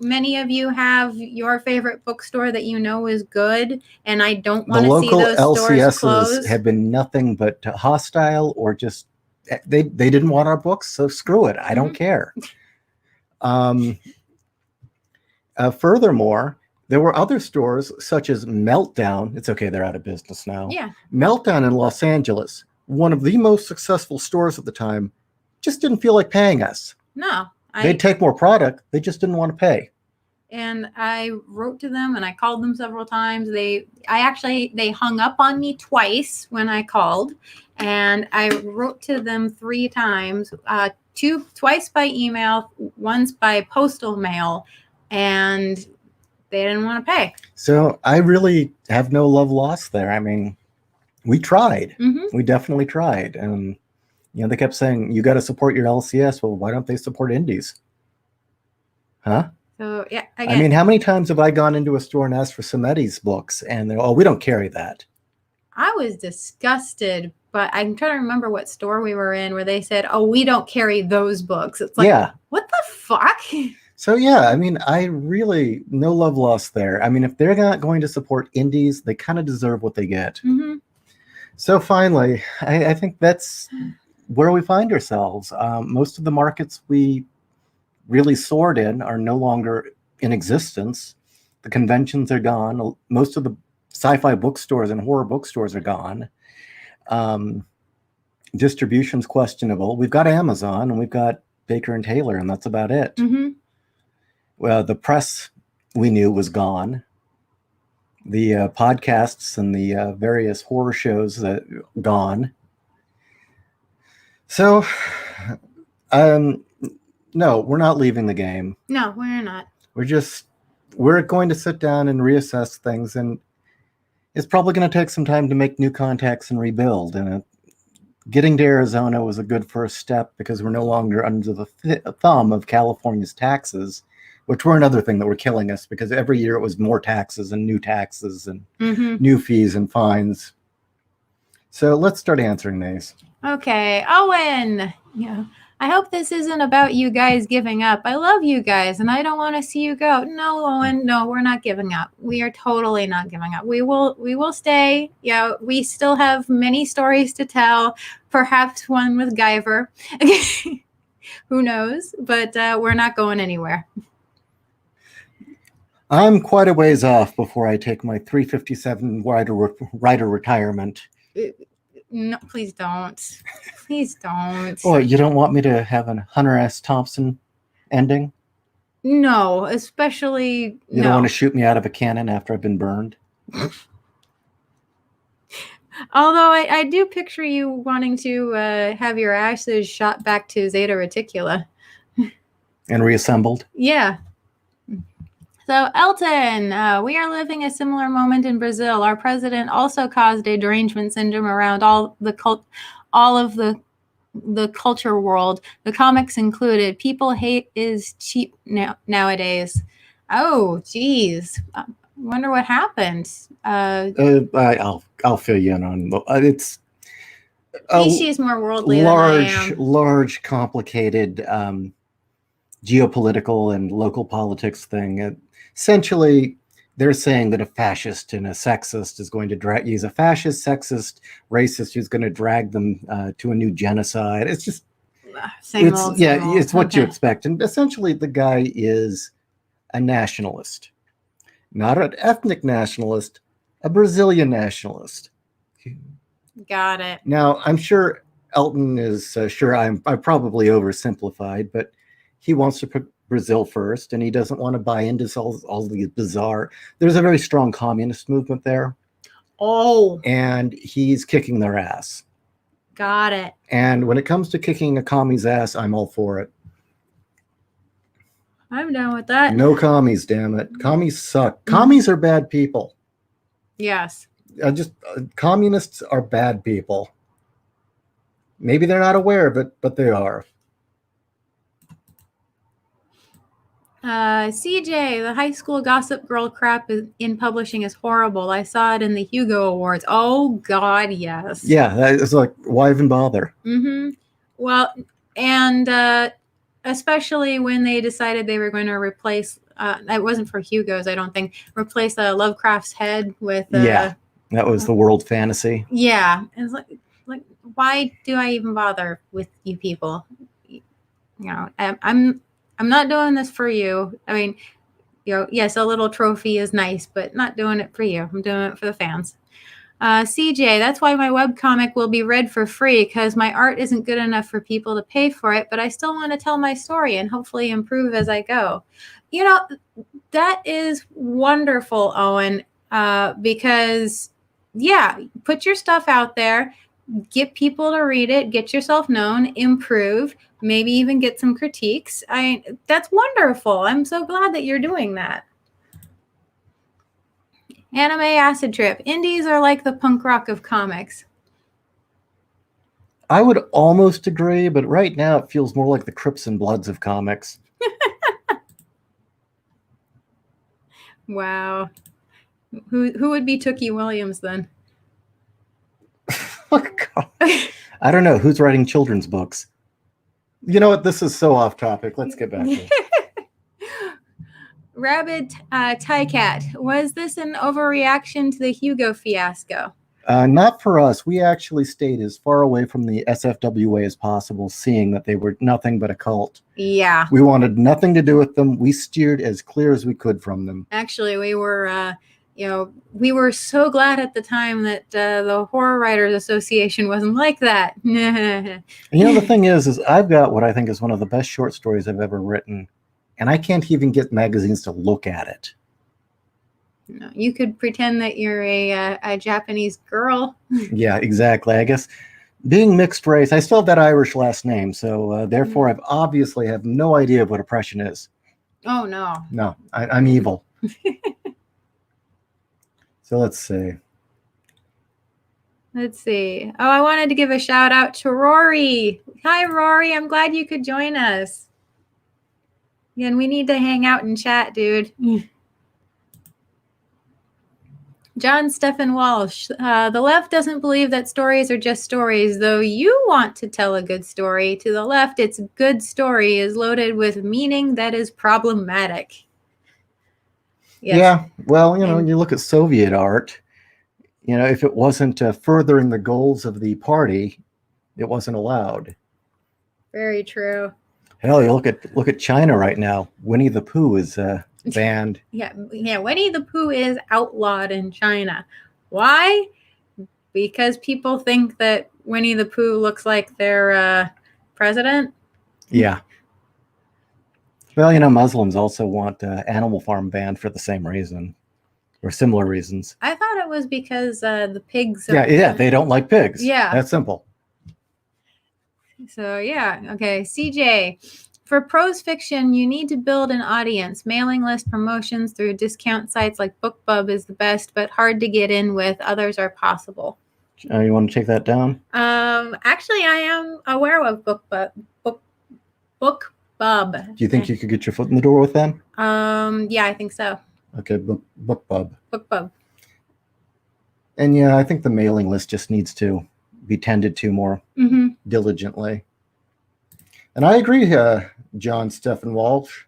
many of you have your favorite bookstore that is good, and I don't want to see those stores close. LCSs have been nothing but hostile, or just... They didn't want our books, so screw it. I don't care. Furthermore, there were other stores such as Meltdown. It's okay, they're out of business now. Yeah. Meltdown in Los Angeles, one of the most successful stores at the time, just didn't feel like paying us. No. They'd take more product. They just didn't want to pay. And I wrote to them and I called them several times. They hung up on me twice when I called, and I wrote to them 3 times, twice by email, once by postal mail, and they didn't want to pay. So I really have no love lost there. I mean, we tried. We definitely tried. And, they kept saying, you got to support your LCS. Well, why don't they support indies? Huh? So, yeah. Again, I mean, how many times have I gone into a store and asked for FINNEY'S books and they're, we don't carry that. I was disgusted, but I'm trying to remember what store we were in where they said, we don't carry those books. It's like, yeah. What the fuck? So, yeah, I mean, I really, no love lost there. I mean, if they're not going to support indies, they kind of deserve what they get. So finally, I think that's where we find ourselves. Most of the markets we really soared in are no longer in existence. The conventions are gone. Most of the sci-fi bookstores and horror bookstores are gone. Distribution's questionable. We've got Amazon and we've got Baker and Taylor, and that's about it. Well, the press we knew was gone. The podcasts and the various horror shows gone. So, no, we're not leaving the game. No, we're not. We're going to sit down and reassess things, and it's probably going to take some time to make new contacts and rebuild. And getting to Arizona was a good first step because we're no longer under the thumb of California's taxes, which were another thing that were killing us because every year it was more taxes and new fees and fines. So let's start answering these. Okay, Owen, I hope this isn't about you guys giving up. I love you guys and I don't want to see you go. No, Owen, no, we're not giving up. We are totally not giving up. We will stay. We still have many stories to tell, perhaps one with Guyver. Who knows? But we're not going anywhere. I'm quite a ways off before I take my 357 writer retirement. No, please don't. Please don't. Oh, you don't want me to have a Hunter S. Thompson ending? No, especially You don't want to shoot me out of a cannon after I've been burned? Although I do picture you wanting to have your ashes shot back to Zeta Reticula. And reassembled? Yeah. So, Elton, we are living a similar moment in Brazil. Our president also caused a derangement syndrome around all of the culture world, the comics included. People hate is cheap nowadays. Oh, geez. Wonder what happened. I'll fill you in on it's. She's more worldly than I am. Large, complicated geopolitical and local politics thing. Essentially, they're saying that a fascist and a sexist is going to use a fascist, sexist, racist who's going to drag them to a new genocide. It's just same old. It's what you expect. And essentially, the guy is a nationalist, not an ethnic nationalist, a Brazilian nationalist. Got it. Now, I'm sure Elton is sure I probably oversimplified, but he wants to put Brazil first, and he doesn't want to buy into all these bizarre. There's a very strong communist movement there. Oh. And he's kicking their ass. Got it. And when it comes to kicking a commie's ass, I'm all for it. I'm down with that. No commies, damn it. Commies suck. Commies are bad people. Yes. Communists are bad people. Maybe they're not aware of it, but they are. CJ, the high school gossip girl crap in publishing is horrible. I saw it in the Hugo Awards. Oh, God, yes. Yeah, it's like, why even bother? Mm-hmm. Well, and especially when they decided they were going to replace, it wasn't for Hugo's, I don't think, replace Lovecraft's head with... yeah, that was the world fantasy. Yeah. It's like, why do I even bother with you people? You know, I'm not doing this for you. I mean, yes, a little trophy is nice, but not doing it for you. I'm doing it for the fans. CJ, that's why my webcomic will be read for free, because my art isn't good enough for people to pay for it, but I still want to tell my story and hopefully improve as I go. That is wonderful, Owen, because, yeah, put your stuff out there. Get people to read it, get yourself known, improve, maybe even get some critiques. That's wonderful. I'm so glad that you're doing that. Anime acid trip. Indies are like the punk rock of comics. I would almost agree, but right now it feels more like the Crips and Bloods of comics. Wow. Who would be Tookie Williams then? Oh, God. I don't know. Who's writing children's books? You know what? This is so off topic. Let's get back to it. Rabid Tycat, was this an overreaction to the Hugo fiasco? Not for us. We actually stayed as far away from the SFWA as possible, seeing that they were nothing but a cult. Yeah. We wanted nothing to do with them. We steered as clear as we could from them. Actually, we were... we were so glad at the time that the Horror Writers Association wasn't like that. And the thing is I've got what I think is one of the best short stories I've ever written, and I can't even get magazines to look at it. No, you could pretend that you're a Japanese girl. Yeah, exactly. I guess being mixed race, I still have that Irish last name, so therefore I've obviously have no idea what oppression is. Oh, no. No, I'm evil. So let's see. Let's see. Oh, I wanted to give a shout out to Rory. Hi, Rory. I'm glad you could join us. Again, we need to hang out and chat, dude. John Stephen Walsh. The left doesn't believe that stories are just stories, though you want to tell a good story. To the left, its good story is loaded with meaning that is problematic. Yes. Yeah, well, you look at Soviet art, if it wasn't furthering the goals of the party, it wasn't allowed. Very true. Hell, you look at China right now. Winnie the Pooh is banned. Yeah, Winnie the Pooh is outlawed in China. Why? Because people think that Winnie the Pooh looks like their president. Yeah. Well, Muslims also want Animal Farm banned for the same reason, or similar reasons. I thought it was because the pigs. Yeah, they don't like pigs. Yeah. That's simple. So, yeah. Okay. CJ, for prose fiction, you need to build an audience. Mailing list promotions through discount sites like BookBub is the best, but hard to get in with. Others are possible. You want to take that down? Actually, I am aware of BookBub. Do you think you could get your foot in the door with them? Yeah, I think so. Okay, BookBub. BookBub. And yeah, I think the mailing list just needs to be tended to more diligently. And I agree, John Stephen Walsh.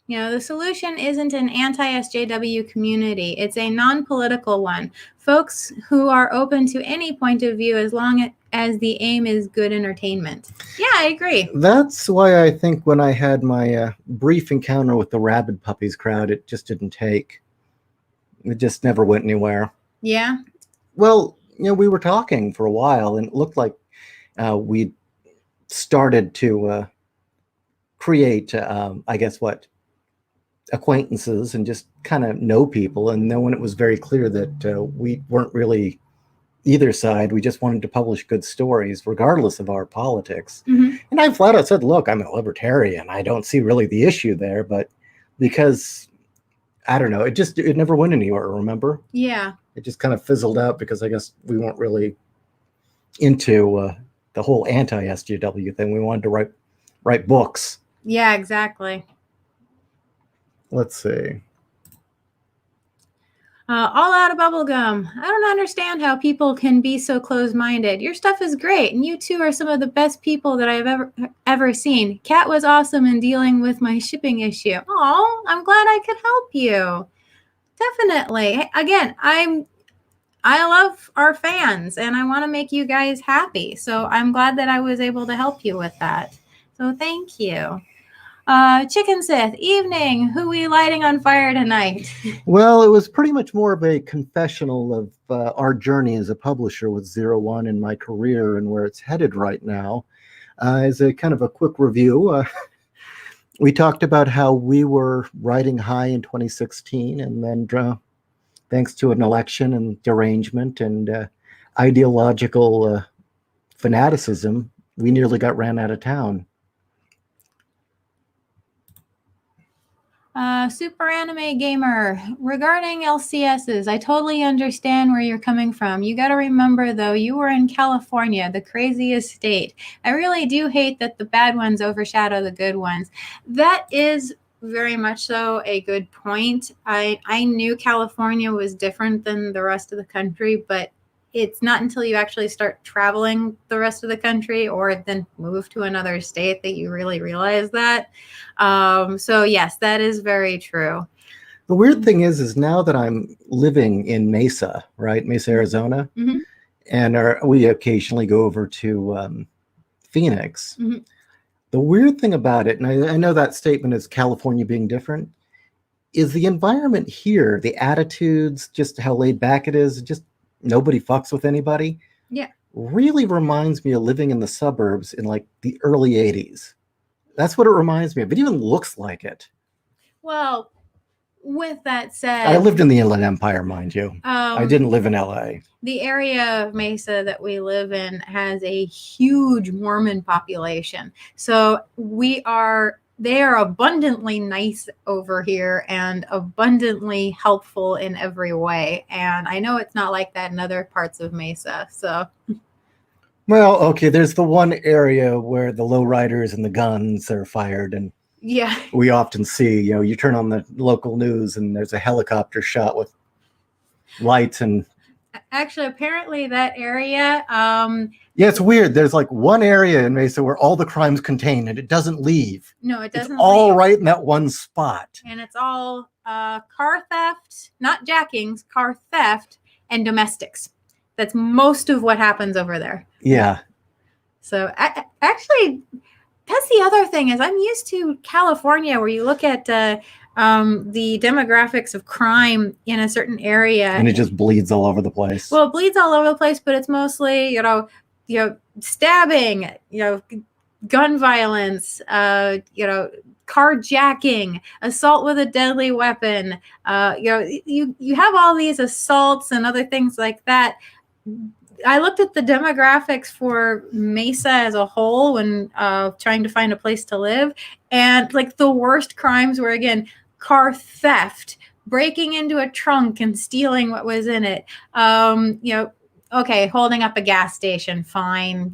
The solution isn't an anti-SJW community. It's a non-political one. Folks who are open to any point of view as long as the aim is good entertainment. Yeah, I agree. That's why I think when I had my brief encounter with the rabid puppies crowd, it just didn't take. It just never went anywhere. Yeah? Well, we were talking for a while, and it looked like we started to create, I guess, acquaintances and just kind of know people. And then when it was very clear that we weren't really either side, we just wanted to publish good stories regardless of our politics. And I flat out said, look, I'm a libertarian. I don't see really the issue there, but because I don't know, it never went anywhere, remember? Yeah. It just kind of fizzled out because I guess we weren't really into the whole anti-SJW thing. We wanted to write books. Yeah, exactly. Let's see. All out of bubblegum. I don't understand how people can be so closed-minded. Your stuff is great, and you two are some of the best people that I've ever seen. Kat was awesome in dealing with my shipping issue. Oh, I'm glad I could help you. Definitely. Again, I love our fans, and I want to make you guys happy. So I'm glad that I was able to help you with that. So thank you. Chicken Sith, evening. Who are we lighting on fire tonight? Well, it was pretty much more of a confessional of our journey as a publisher with 01 in my career and where it's headed right now. As a kind of a quick review, we talked about how we were riding high in 2016, and then thanks to an election and derangement and ideological fanaticism, we nearly got ran out of town. Super Anime Gamer, regarding LCSs, I totally understand where you're coming from. You got to remember, though, you were in California, the craziest state. I really do hate that the bad ones overshadow the good ones. That is very much so a good point. I knew California was different than the rest of the country, but it's not until you actually start traveling the rest of the country or then move to another state that you really realize that. So yes, that is very true. The weird thing is now that I'm living in Mesa, right? Mesa, Arizona, and we occasionally go over to Phoenix. The weird thing about it, and I know that statement is California being different, is the environment here, the attitudes, just how laid back it is, just nobody fucks with anybody. Yeah. Really reminds me of living in the suburbs in like the early 80s. That's what it reminds me of. It even looks like it. Well, with that said, I lived in the Inland Empire, mind you. I didn't live in LA. The area of Mesa that we live in has a huge Mormon population. So they are abundantly nice over here and abundantly helpful in every way. And I know it's not like that in other parts of Mesa. So, well, okay, there's the one area where the lowriders and the guns are fired, and yeah, we often see, you turn on the local news and there's a helicopter shot with lights and. Actually, apparently that area. Yeah, it's weird. There's like one area in Mesa where all the crime's contained and it doesn't leave. No, it doesn't. It's all right in that one spot. And it's all car theft, not jackings, car theft and domestics. That's most of what happens over there. Yeah. So actually, That's the other thing is I'm used to California where you look at the demographics of crime in a certain area. And it just bleeds all over the place. Well, it bleeds all over the place, but it's mostly, stabbing, gun violence, carjacking, assault with a deadly weapon. You have all these assaults and other things like that. I looked at the demographics for Mesa as a whole when trying to find a place to live, and like the worst crimes were, again, car theft, breaking into a trunk and stealing what was in it. Okay, holding up a gas station, fine.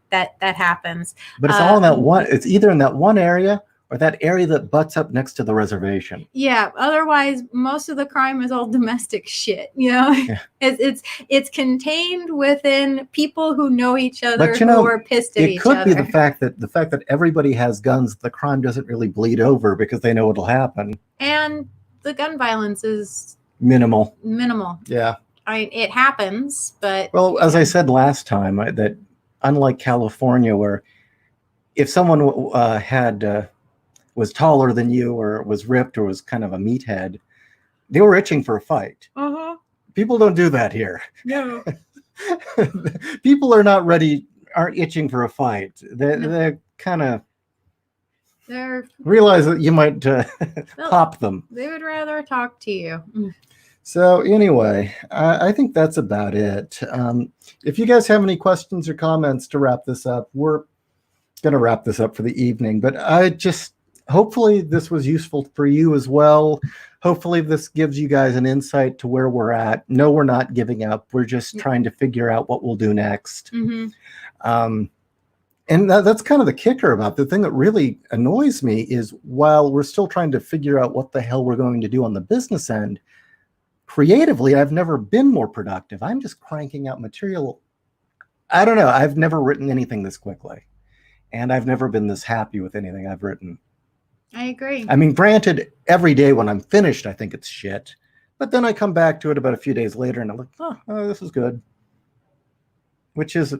That happens. But it's all in that one. It's either in that one area or that area that butts up next to the reservation. Yeah. Otherwise, most of the crime is all domestic shit. Yeah. It's contained within people who know each other, who are pissed at each other. It could be the fact that everybody has guns. The crime doesn't really bleed over because they know it'll happen. And the gun violence is minimal. Yeah. It happens, but well, as I said last time, that unlike California, where if someone was taller than you or was ripped or was kind of a meathead, they were itching for a fight. Uh-huh. People don't do that here. No. People aren't itching for a fight. They're kind of realize that you might pop them. They would rather talk to you. So anyway, I think that's about it. If you guys have any questions or comments to wrap this up, we're going to wrap this up for the evening. But hopefully this was useful for you as well. Hopefully this gives you guys an insight to where we're at. No, we're not giving up. We're just trying to figure out what we'll do next. Mm-hmm. And that's kind of the kicker about the thing that really annoys me is while we're still trying to figure out what the hell we're going to do on the business end, creatively, I've never been more productive. I'm just cranking out material. I don't know. I've never written anything this quickly. And I've never been this happy with anything I've written. I agree. I mean, granted, every day when I'm finished, I think it's shit. But then I come back to it about a few days later and I'm like, oh, this is good. Which is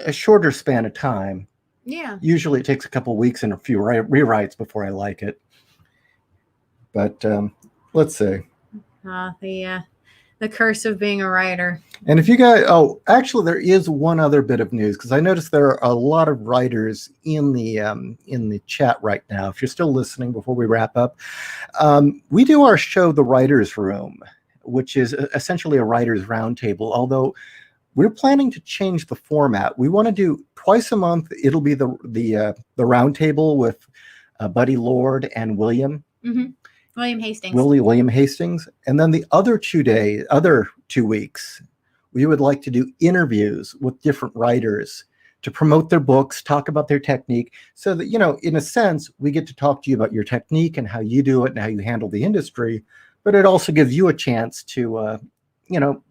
a shorter span of time. Yeah. Usually it takes a couple weeks and a few rewrites before I like it. But let's see. The curse of being a writer. And if you guys, actually, there is one other bit of news because I noticed there are a lot of writers in the chat right now. If you're still listening before we wrap up, we do our show, The Writers' Room, which is essentially a writers' roundtable. Although we're planning to change the format. We want to do twice a month. It'll be the roundtable with Buddy Lord and William. Mm-hmm. William Hastings. William Hastings. And then the other 2 weeks, we would like to do interviews with different writers to promote their books, talk about their technique, so that, in a sense, we get to talk to you about your technique and how you do it and how you handle the industry. But it also gives you a chance to,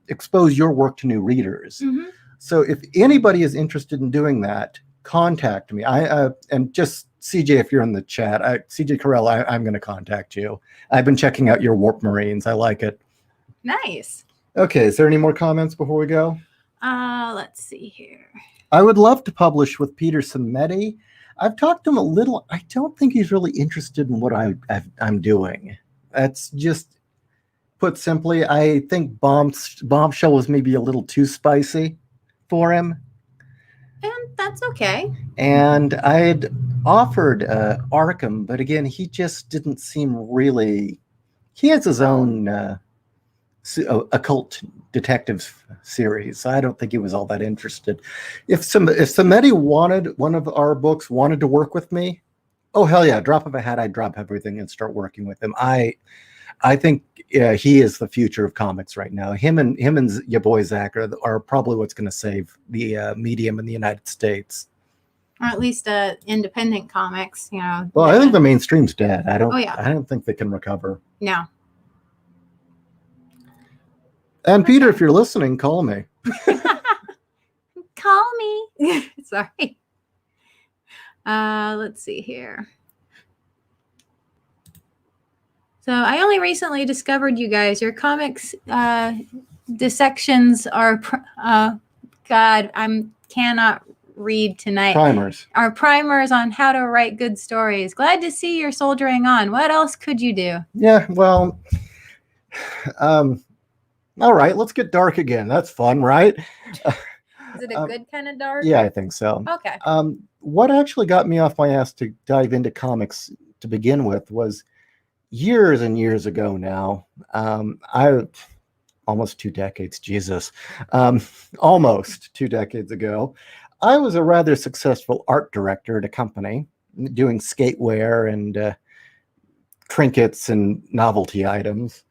expose your work to new readers. Mm-hmm. So if anybody is interested in doing that, contact me. And just CJ, if you're in the chat, CJ Carell, I'm going to contact you. I've been checking out your Warp Marines. I like it. Nice. Okay. Is there any more comments before we go? Let's see here. I would love to publish with Peter Samedi. I've talked to him a little. I don't think he's really interested in what I'm doing. That's just put simply. I think Bombshell was maybe a little too spicy for him. And that's okay. And I'd offered Arkham, but again, he just didn't seem really. He has his own occult detective series. I don't think he was all that interested. If Samedi wanted one of our books, wanted to work with me, oh hell yeah! Drop of a hat, I'd drop everything and start working with him. I think he is the future of comics right now. Him and your boy Zach are probably what's going to save the medium in the United States, or at least independent comics. Well, I think the mainstream's dead. I don't. Oh, yeah. I don't think they can recover. No. And Peter, if you're listening, call me. Call me. Sorry. Let's see here. So I only recently discovered you guys. Your comics dissections are, God, I cannot read tonight. Primers. Our primers on how to write good stories. Glad to see you're soldiering on. What else could you do? Yeah, well, all right, let's get dark again. That's fun, right? Is it a good kind of dark? Yeah, I think so. Okay. What actually got me off my ass to dive into comics to begin with was years and years ago now. I almost 2 decades, Jesus. Almost 2 decades ago, I was a rather successful art director at a company doing skateware and trinkets and novelty items.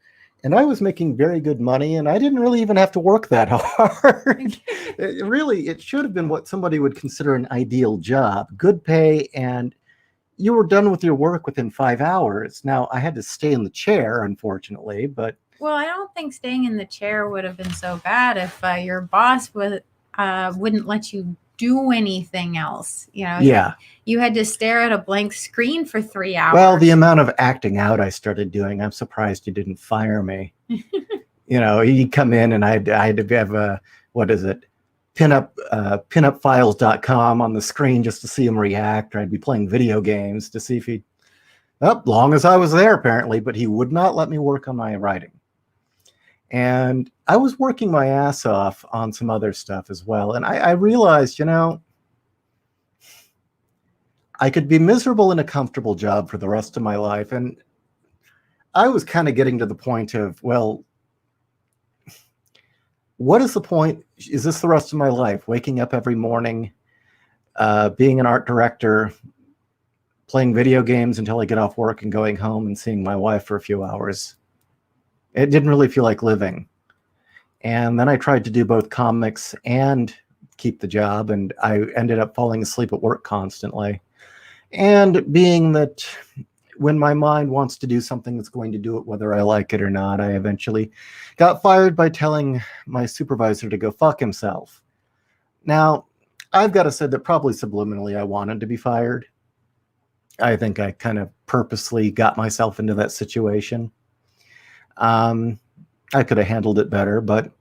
And I was making very good money, and I didn't really even have to work that hard. It should have been what somebody would consider an ideal job. Good pay, and you were done with your work within 5 hours. Now, I had to stay in the chair, unfortunately, but... Well, I don't think staying in the chair would have been so bad if your boss wouldn't let you do anything else. You know, yeah. You had to stare at a blank screen for 3 hours. Well, the amount of acting out I started doing, I'm surprised you didn't fire me. You know, he'd come in and I'd have a, what is it, pinupfiles.com on the screen just to see him react, or I'd be playing video games to see if he'd, long as I was there apparently, but he would not let me work on my writing. And I was working my ass off on some other stuff as well. And I realized, you know, I could be miserable in a comfortable job for the rest of my life. And I was kind of getting to the point of, well, what is the point? Is this the rest of my life? Waking up every morning, being an art director, playing video games until I get off work and going home and seeing my wife for a few hours. It didn't really feel like living. And then I tried to do both comics and keep the job, and I ended up falling asleep at work constantly. And being that when my mind wants to do something, it's going to do it whether I like it or not, I eventually got fired by telling my supervisor to go fuck himself. Now, I've got to say that probably subliminally I wanted to be fired. I think I kind of purposely got myself into that situation. I could have handled it better, but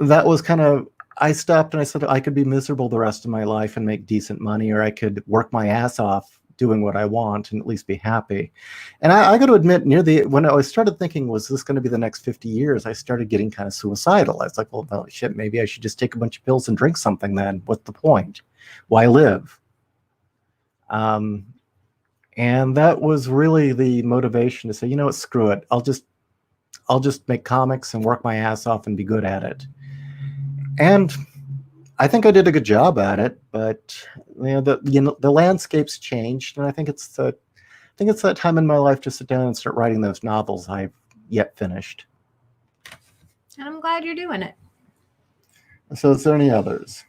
that was kind of, I stopped and I said I could be miserable the rest of my life and make decent money, or I could work my ass off doing what I want and at least be happy. And I got to admit, when I started thinking, was this going to be the next 50 years, I started getting kind of suicidal. I was like, well, shit, maybe I should just take a bunch of pills and drink something then. What's the point? Why live? And that was really the motivation to say, you know what, screw it. I'll just make comics and work my ass off and be good at it. And I think I did a good job at it, but the landscape's changed, and I think it's that time in my life to sit down and start writing those novels I've yet finished. And I'm glad you're doing it. So is there any others?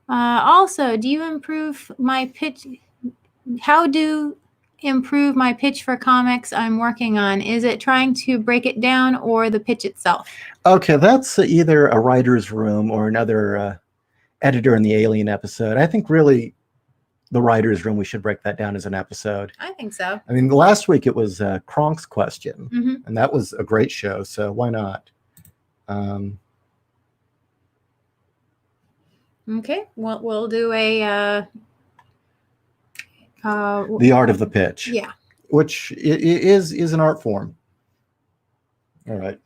Also, do you improve my pitch? How do improve my pitch for comics I'm working on? Is it trying to break it down or the pitch itself? Okay, that's either a writer's room or another editor in the Alien episode. I think really the writer's room, we should break that down as an episode. I think so. I mean, last week it was Kronk's question, and that was a great show, so why not? Okay, well, we'll do a... the art of the pitch. Yeah. Which is an art form. All right.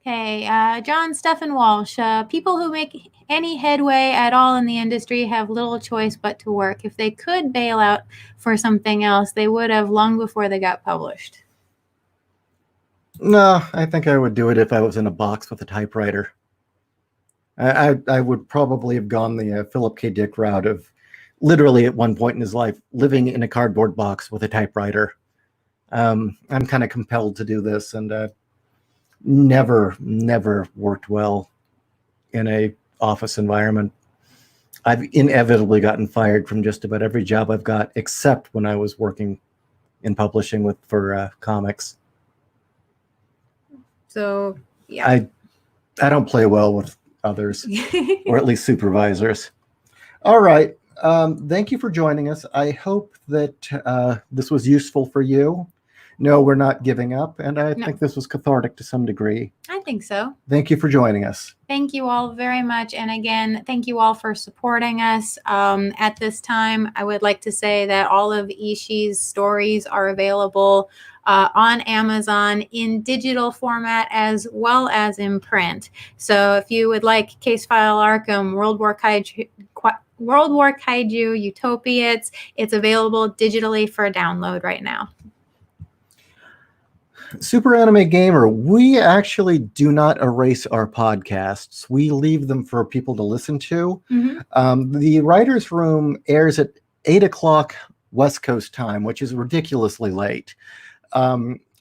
Okay, John Stephen Walsh. People who make any headway at all in the industry have little choice but to work. If they could bail out for something else, they would have long before they got published. No, I think I would do it if I was in a box with a typewriter. I would probably have gone the Philip K. Dick route of literally at one point in his life living in a cardboard box with a typewriter. I'm kind of compelled to do this, and never worked well in a office environment. I've inevitably gotten fired from just about every job I've got, except when I was working in publishing for comics. So yeah, I don't play well with others, or at least supervisors. All right. Thank you for joining us. I hope that this was useful for you. No, we're not giving up, and I No. think this was cathartic to some degree. I think so. Thank you for joining us. Thank you all very much. And again, thank you all for supporting us. At this time, I would like to say that all of Ishii's stories are available on Amazon in digital format as well as in print. So if you would like Case File Arkham, World War Kaiju, Utopiates, it's available digitally for download right now. Super Anime Gamer, we actually do not erase our podcasts. We leave them for people to listen to. The Writers' Room airs at 8 o'clock West Coast time, which is ridiculously late.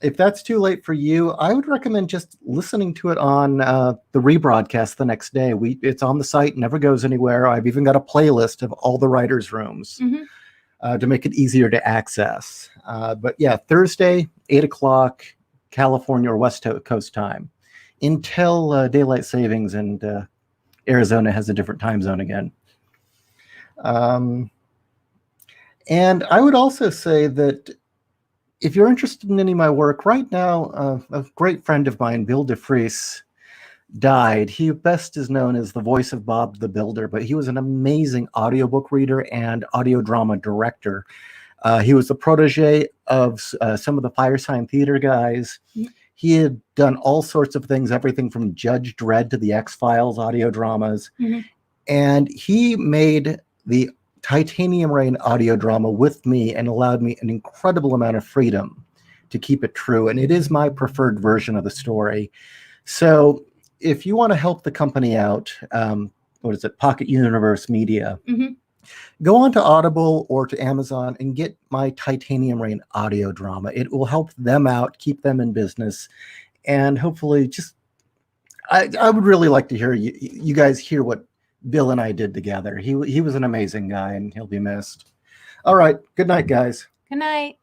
If that's too late for you, I would recommend just listening to it on the rebroadcast the next day. It's on the site, never goes anywhere. I've even got a playlist of all the Writers' Rooms to make it easier to access. But yeah, Thursday, 8 o'clock, California or West Coast time, until daylight savings and Arizona has a different time zone again. And I would also say that if you're interested in any of my work right now, a great friend of mine, Bill DeFries, died. He best is known as the voice of Bob the Builder, but he was an amazing audiobook reader and audio drama director. He was the protege of some of the Firesign Theater guys. He had done all sorts of things, everything from Judge Dredd to the X-Files audio dramas. And he made the Titanium Rain audio drama with me and allowed me an incredible amount of freedom to keep it true. And it is my preferred version of the story. So if you want to help the company out, what is it, Pocket Universe Media, go on to Audible or to Amazon and get my Titanium Rain audio drama. It will help them out, keep them in business, and hopefully just, I would really like to hear you guys hear what Bill and I did together. He was an amazing guy, and he'll be missed. All right. Good night, guys. Good night.